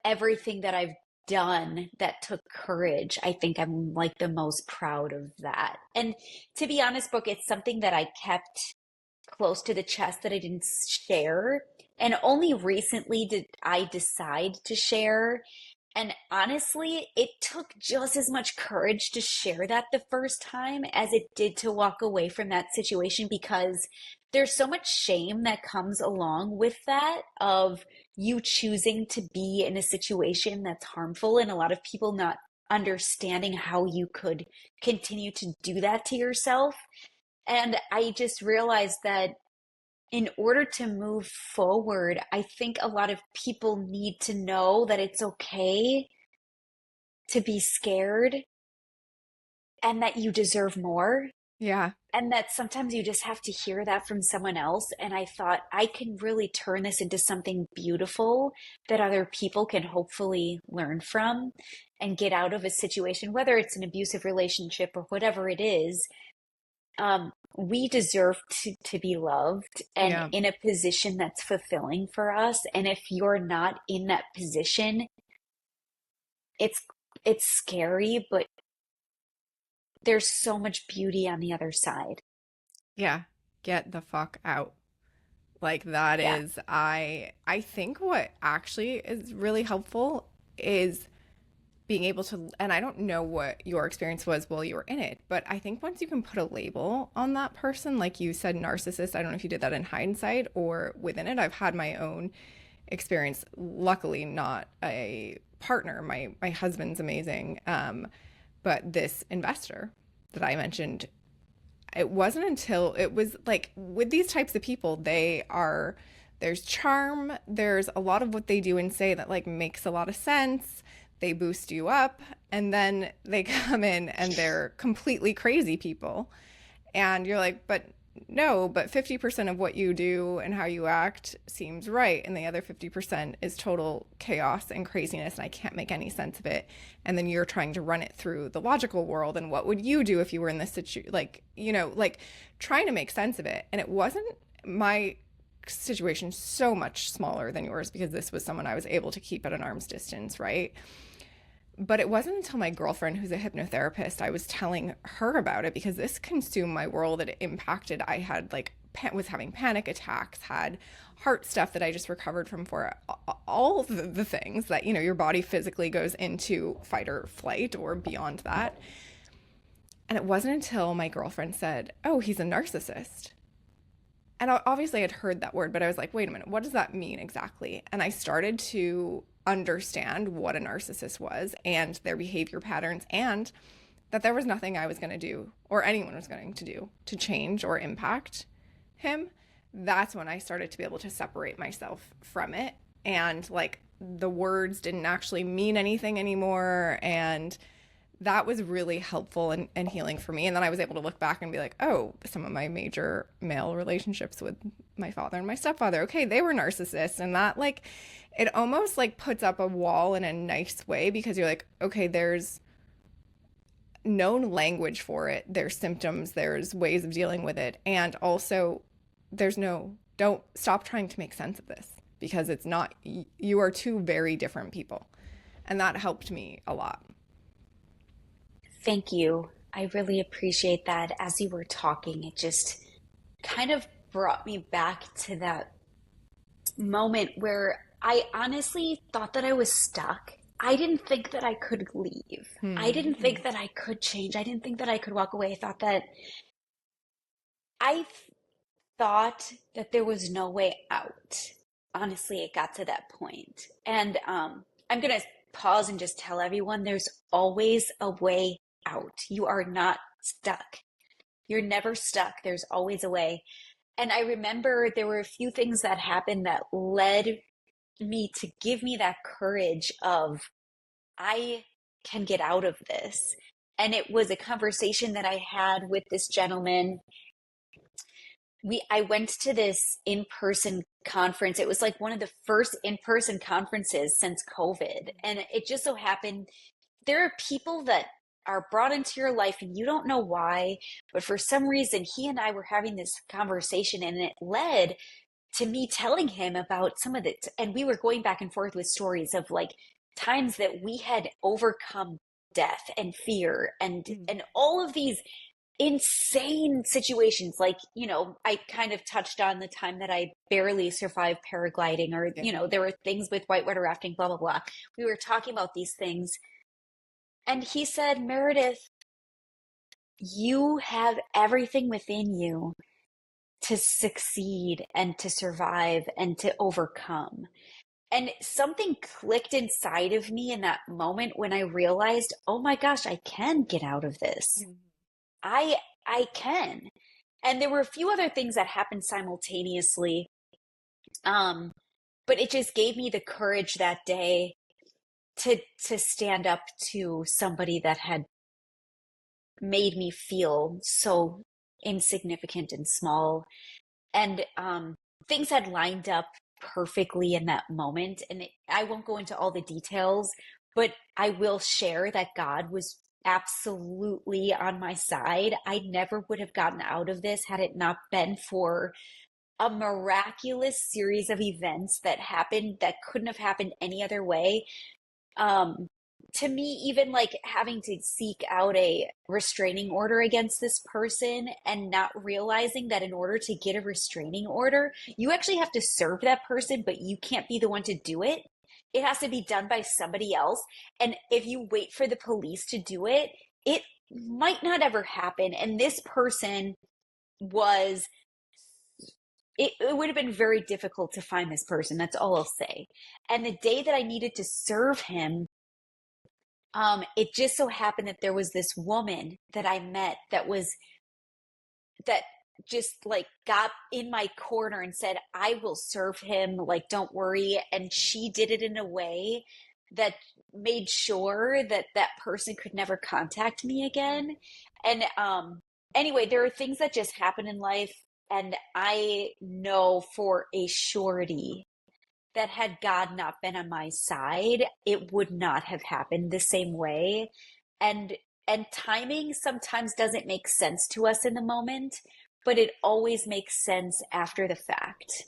everything that I've done that took courage. I think I'm like the most proud of that. And to be honest, Brooke, it's something that I kept close to the chest that I didn't share. And only recently did I decide to share. And honestly, it took just as much courage to share that the first time as it did to walk away from that situation, because there's so much shame that comes along with that, of you choosing to be in a situation that's harmful, and a lot of people not understanding how you could continue to do that to yourself. And I just realized that in order to move forward, I think a lot of people need to know that it's okay to be scared and that you deserve more. Yeah. And that sometimes you just have to hear that from someone else. And I thought I can really turn this into something beautiful that other people can hopefully learn from and get out of a situation, whether it's an abusive relationship or whatever it is. We deserve to be loved and Yeah. in a position that's fulfilling for us. And if you're not in that position, it's it's scary, but there's so much beauty on the other side. Yeah. Get the fuck out. Like that Yeah. is I think what actually is really helpful is being able to, and I don't know what your experience was while you were in it, but I think once you can put a label on that person, like you said, narcissist, I don't know if you did that in hindsight or within it. I've had my own experience, luckily not a partner. My husband's amazing. But this investor that I mentioned, it wasn't until it was like with these types of people, there's charm, there's a lot of what they do and say that like makes a lot of sense. They boost you up, and then they come in and they're completely crazy people. And you're like, but no, but 50% of what you do and how you act seems right. And the other 50% is total chaos and craziness. And I can't make any sense of it. And then you're trying to run it through the logical world. And what would you do if you were in this situation? Like, like trying to make sense of it. And it wasn't my situation so much smaller than yours because this was someone I was able to keep at an arm's distance, right? But it wasn't until my girlfriend, who's a hypnotherapist, I was telling her about it because this consumed my world. It impacted. I had like was having panic attacks, had heart stuff that I just recovered from, for all the things that, your body physically goes into fight or flight or beyond that. And it wasn't until my girlfriend said, "Oh, he's a narcissist." And obviously I'd heard that word, but I was like, wait a minute, what does that mean exactly? And I started to understand what a narcissist was and their behavior patterns, and that there was nothing I was going to do or anyone was going to do to change or impact him. That's when I started to be able to separate myself from it. And like the words didn't actually mean anything anymore. And that was really helpful and healing for me. And then I was able to look back and be like, oh, some of my major male relationships with my father and my stepfather, okay, they were narcissists. And that like, it almost like puts up a wall in a nice way because you're like, okay, there's known language for it. There's symptoms, there's ways of dealing with it. And also don't stop trying to make sense of this because it's not, you are two very different people. And that helped me a lot. Thank you. I really appreciate that. As you were talking, it just kind of brought me back to that moment where I honestly thought that I was stuck. I didn't think that I could leave. I didn't think that I could change. I didn't think that I could walk away. I thought that there was no way out. Honestly, it got to that point. And I'm going to pause and just tell everyone there's always a way out. You are not stuck. You're never stuck. There's always a way. And I remember there were a few things that happened that led me to give me that courage of, I can get out of this. And it was a conversation that I had with this gentleman. I went to this in-person conference. It was like one of the first in-person conferences since COVID. And it just so happened there are people that are brought into your life and you don't know why, but for some reason he and I were having this conversation and it led to me telling him about some of it. And we were going back and forth with stories of like times that we had overcome death and fear and all of these insane situations. Like, I kind of touched on the time that I barely survived paragliding, or there were things with whitewater rafting, blah blah blah. We were talking about these things and he said, Meredith, you have everything within you to succeed and to survive and to overcome. And something clicked inside of me in that moment when I realized, oh my gosh, I can get out of this. I can. And there were a few other things that happened simultaneously. But it just gave me the courage that day to stand up to somebody that had made me feel so insignificant and small. And things had lined up perfectly in that moment. And I won't go into all the details, but I will share that God was absolutely on my side. I never would have gotten out of this had it not been for a miraculous series of events that happened that couldn't have happened any other way. To me, even like having to seek out a restraining order against this person and not realizing that in order to get a restraining order, you actually have to serve that person, but you can't be the one to do it. It has to be done by somebody else. And if you wait for the police to do it, it might not ever happen. And this person was, it would have been very difficult to find this person. That's all I'll say. And the day that I needed to serve him, it just so happened that there was this woman that I met that just like got in my corner and said, I will serve him. Like, don't worry. And she did it in a way that made sure that that person could never contact me again. And anyway, there are things that just happen in life. And I know for a surety that had God not been on my side, it would not have happened the same way. And timing sometimes doesn't make sense to us in the moment, but it always makes sense after the fact.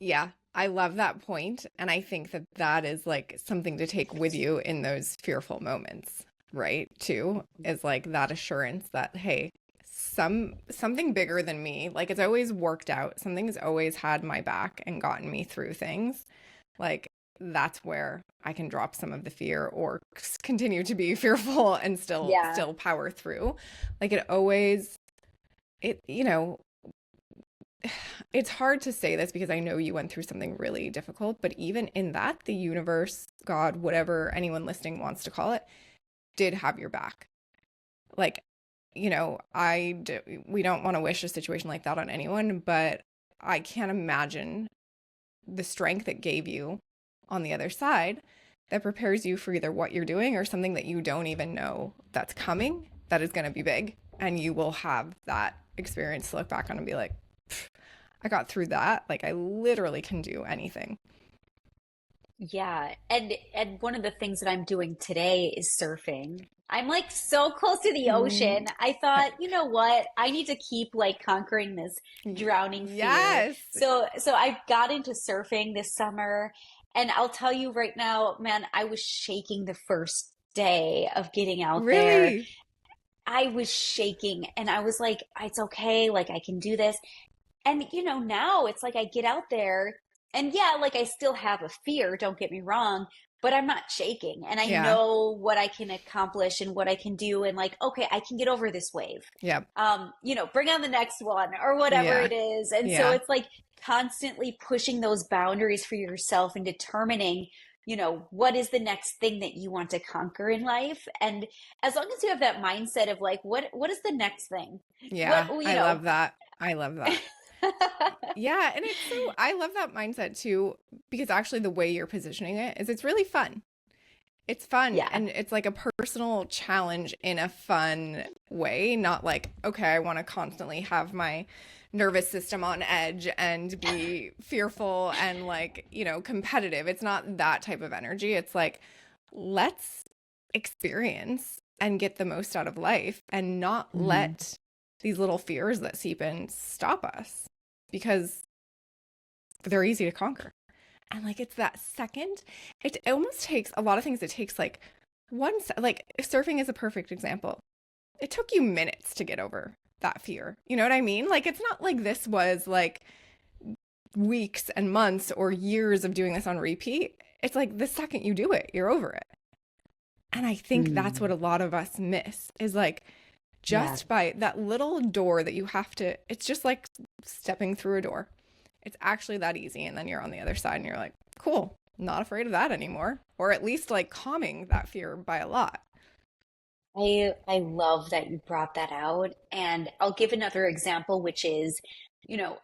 Yeah, I love that point. And I think that that is like something to take with you in those fearful moments, right? Too, is like that assurance that, hey, something bigger than me, like it's always worked out. Something's always had my back and gotten me through things. Like that's where I can drop some of the fear or continue to be fearful and still power through. Like it's hard to say this because I know you went through something really difficult, but even in that, the universe, God, whatever anyone listening wants to call it, did have your back. Like, we don't want to wish a situation like that on anyone, but I can't imagine the strength it gave you on the other side that prepares you for either what you're doing or something that you don't even know that's coming, that is going to be big. And you will have that experience to look back on and be like, I got through that. Like I literally can do anything. Yeah. And one of the things that I'm doing today is surfing. I'm like so close to the ocean. I thought, you know what? I need to keep like conquering this drowning fear. Yes. So I got into surfing this summer, and I'll tell you right now, man, I was shaking the first day of getting out there. Really? I was shaking and I was like, it's okay, like I can do this. And now it's like I get out there and yeah, like I still have a fear, don't get me wrong, but I'm not shaking and I know what I can accomplish and what I can do and like, okay, I can get over this wave. Yeah. Bring on the next one or whatever it is. And so it's like constantly pushing those boundaries for yourself and determining, what is the next thing that you want to conquer in life? And as long as you have that mindset of like, what is the next thing? Yeah. I love that. I love that. Yeah. And I love that mindset too, because actually the way you're positioning it is it's really fun. It's fun. Yeah. And it's like a personal challenge in a fun way, not like, okay, I want to constantly have my nervous system on edge and be fearful and like, competitive. It's not that type of energy. It's like, let's experience and get the most out of life and not let these little fears that seep in stop us, because they're easy to conquer. And like, it's that second, it almost takes a lot of things. It takes like like surfing is a perfect example. It took you minutes to get over that fear. You know what I mean? Like, it's not like this was like weeks and months or years of doing this on repeat. It's like the second you do it, you're over it. And I think that's what a lot of us miss, is like just by that little door that you have to, it's just like stepping through a door. It's actually that easy. And then you're on the other side and you're like, cool, not afraid of that anymore. Or at least like calming that fear by a lot. I love that you brought that out. And I'll give another example, which is, you know,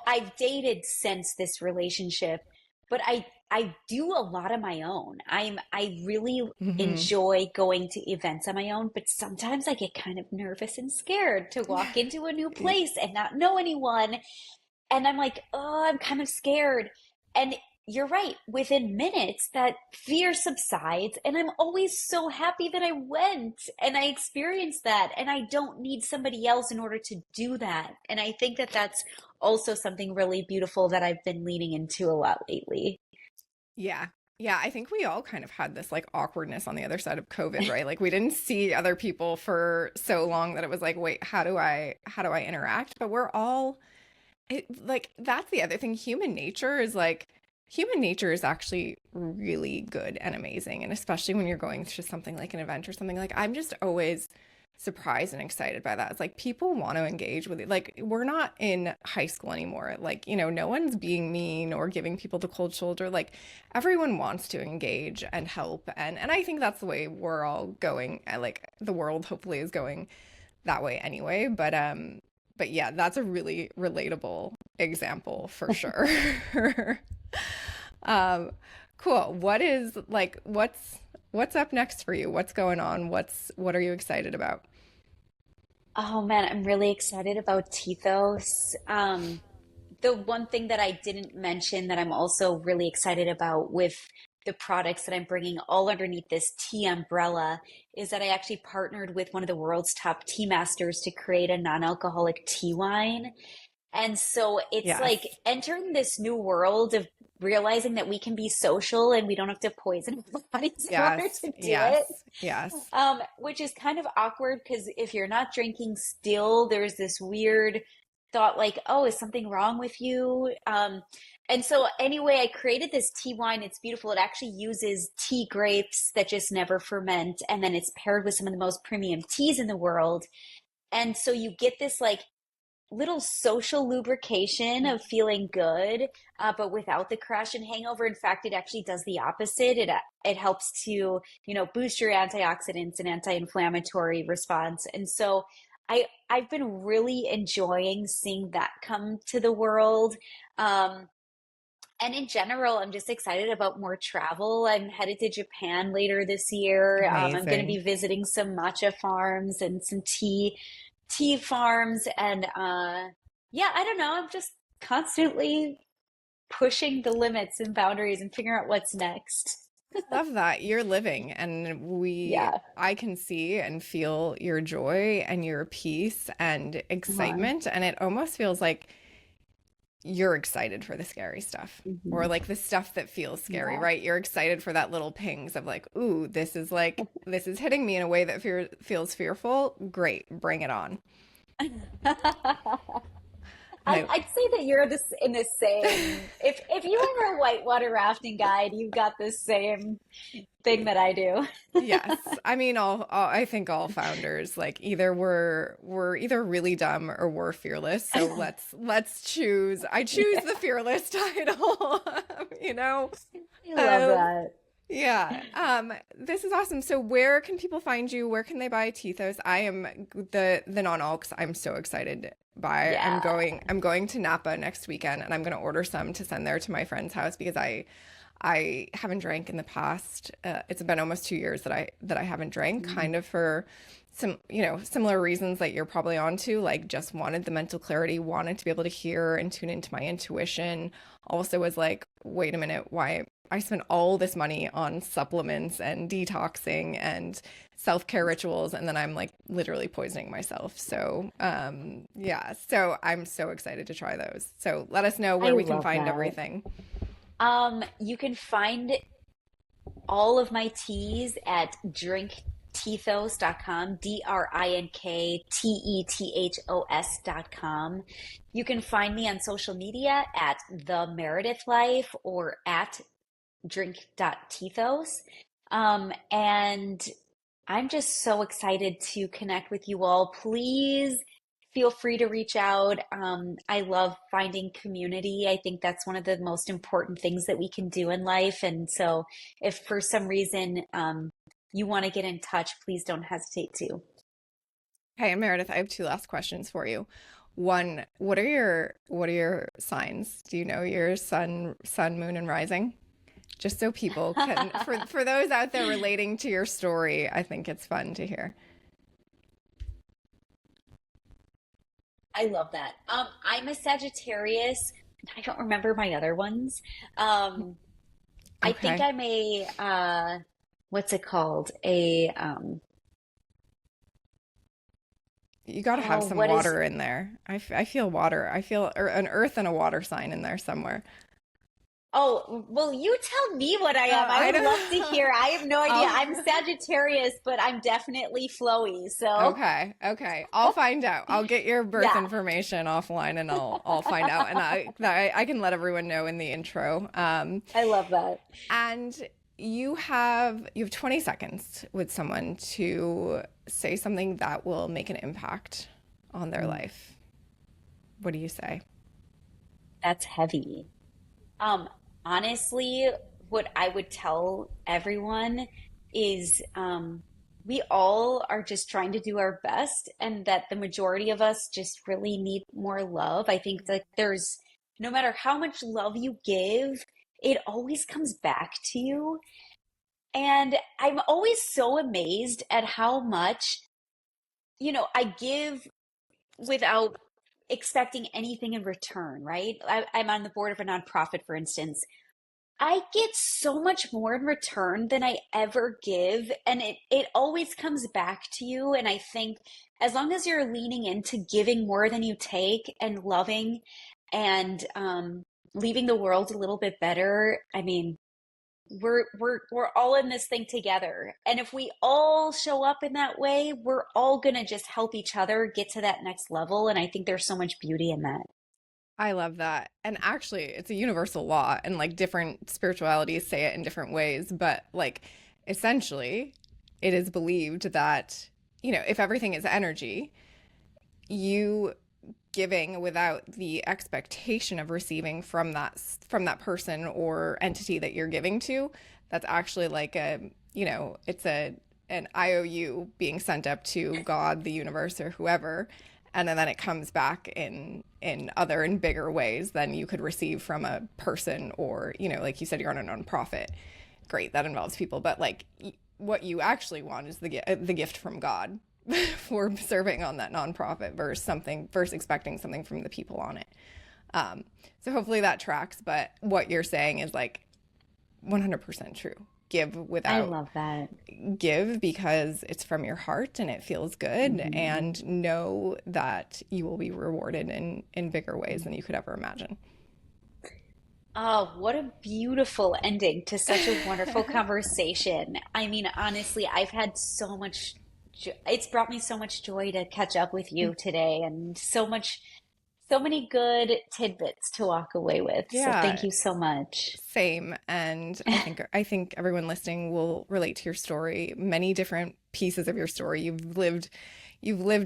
I've dated since this relationship, but I do a lot on my own. I really enjoy going to events on my own, but sometimes I get kind of nervous and scared to walk into a new place and not know anyone. And I'm like, oh, I'm kind of scared. And you're right. Within minutes, that fear subsides. And I'm always so happy that I went and I experienced that. And I don't need somebody else in order to do that. And I think that that's also something really beautiful that I've been leaning into a lot lately. Yeah. Yeah, I think we all kind of had this like awkwardness on the other side of COVID, right? Like we didn't see other people for so long that it was like, wait, how do I interact? But we're all like, that's the other thing. Human nature is actually really good and amazing. And especially when you're going through something like an event or something, like I'm just always surprised and excited by that. It's like people want to engage with it. Like we're not in high school anymore. Like, you know, no one's being mean or giving people the cold shoulder. Like everyone wants to engage and help. And I think that's the way we're all going. Like the world hopefully is going that way anyway. But yeah, that's a really relatable example for sure. Cool. What's up next for you? What's going on? What are you excited about? Oh man, I'm really excited about Tethos. The one thing that I didn't mention that I'm also really excited about with the products that I'm bringing all underneath this tea umbrella is that I actually partnered with one of the world's top tea masters to create a non-alcoholic tea wine. And so it's Yes. like entering this new world of realizing that we can be social and we don't have to poison our bodies in order Yes. to do Yes. it. Yes. Which is kind of awkward because if you're not drinking still, there's this weird thought like, oh, is something wrong with you? And so anyway, I created this tea wine. It's beautiful. It actually uses tea grapes that just never ferment. And then it's paired with some of the most premium teas in the world. And so you get this like little social lubrication of feeling good, but without the crash and hangover. In fact, it actually does the opposite. It helps to, you know, boost your antioxidants and anti-inflammatory response. And so I've been really enjoying seeing that come to the world. And in general, I'm just excited about more travel. I'm headed to Japan later this year. I'm going to be Amazing. visiting some matcha farms and some tea farms. And yeah, I don't know. I'm just constantly pushing the limits and boundaries and figuring out what's next. Love that. You're living, and Yeah. I can see and feel your joy and your peace and Uh-huh. excitement. And it almost feels like you're excited for the scary stuff, or Mhm. like the stuff that feels scary, Yeah. right? You're excited for that little pings of like, ooh, this is hitting me in a way that feels fearful. Great, bring it on. I I'd say that you're this in the same. If you were a whitewater rafting guide, you've got the same thing that I do. Yes. I mean, I think all founders like either we're either really dumb or we're fearless. So let's choose. I choose Yeah, the fearless title. You know. I love Um, that. yeah. This is awesome. So where can people find you? Where can they buy Tethos? I am the non-alcs. I'm so excited by. Yeah. I'm going to Napa next weekend and I'm going to order some to send there to my friend's house because I haven't drank in the past. It's been almost 2 years that I haven't drank, Mm. kind of for some, you know, similar reasons that you're probably onto, like just wanted the mental clarity, wanted to be able to hear and tune into my intuition. Also was like, wait a minute, I spend all this money on supplements and detoxing and self-care rituals, and then I'm like literally poisoning myself. So yeah, so I'm so excited to try those. So let us know I where we can love find that. everything. You can find all of my teas at drinktethos.com, drinktethos.com. You can find me on social media at the Meredith Life or at drink.tethos. And I'm just so excited to connect with you all. Please feel free to reach out. I love finding community. I think that's one of the most important things that we can do in life. And so if for some reason you want to get in touch, please don't hesitate to. Hey, Meredith, I have two last questions for you. One, what are your signs? Do you know your sun, moon, and rising? Just so people can, for those out there relating to your story, I think it's fun to hear. I love that. I'm a Sagittarius. I don't remember my other ones. Um, I think Okay. I'm a what's it called? A You got to have oh, some what is water in there. I feel water. I feel an earth and a water sign in there somewhere. Oh, well, you tell me what I am. I I would love to don't. hear. I have no idea. I'll, I'm Sagittarius, but I'm definitely flowy. So, okay, okay. I'll find out. I'll get your birth yeah. information offline, and I'll find out, and I can let everyone know in the intro. I love that. And you have 20 seconds with someone to say something that will make an impact on their Mm, life. What do you say? that's heavy. Um, Honestly, what I would tell everyone is we all are just trying to do our best, and that the majority of us just really need more love. I think that there's no matter how much love you give, it always comes back to you. And I'm always so amazed at how much, I give without expecting anything in return, right? I'm on the board of a nonprofit, for instance. I get so much more in return than I ever give, and it always comes back to you. And I think as long as you're leaning into giving more than you take and loving and leaving the world a little bit better, I mean, we're all in this thing together. And if we all show up in that way, we're all gonna just help each other get to that next level. And I think there's so much beauty in that. I love that. And actually, it's a universal law, and like different spiritualities say it in different ways. But like essentially, it is believed that, if everything is energy, you giving without the expectation of receiving from that person or entity that you're giving to, that's actually like it's an IOU being sent up to God, the universe, or whoever, and then it comes back in other and bigger ways than you could receive from a person, or like you said, you're on a nonprofit. Great, that involves people, but like what you actually want is the gift from God for serving on that nonprofit versus expecting something from the people on it. So hopefully that tracks. But what you're saying is like 100% true. I love that. Give because it's from your heart and it feels good, Mhm. and know that you will be rewarded in bigger ways than you could ever imagine. Oh, what a beautiful ending to such a wonderful conversation. I mean, honestly, I've had so much, it's brought me so much joy to catch up with you today and so many good tidbits to walk away with. So thank Yeah, you so much. same. And I think everyone listening will relate to your story, many different pieces of your story. You've lived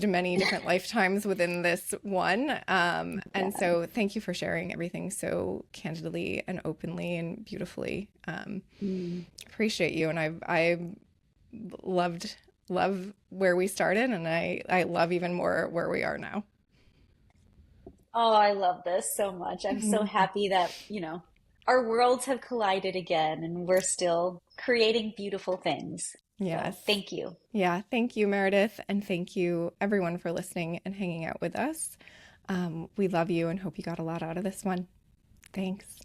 many different lifetimes within this one. And Yeah. so thank you for sharing everything so candidly and openly and beautifully. Mm. Appreciate you. And I loved love where we started, and I love even more where we are now. Oh, I love this so much. I'm so happy that, our worlds have collided again and we're still creating beautiful things. So Yes. thank you. Yeah. Thank you, Meredith. And thank you, everyone, for listening and hanging out with us. We love you and hope you got a lot out of this one. Thanks.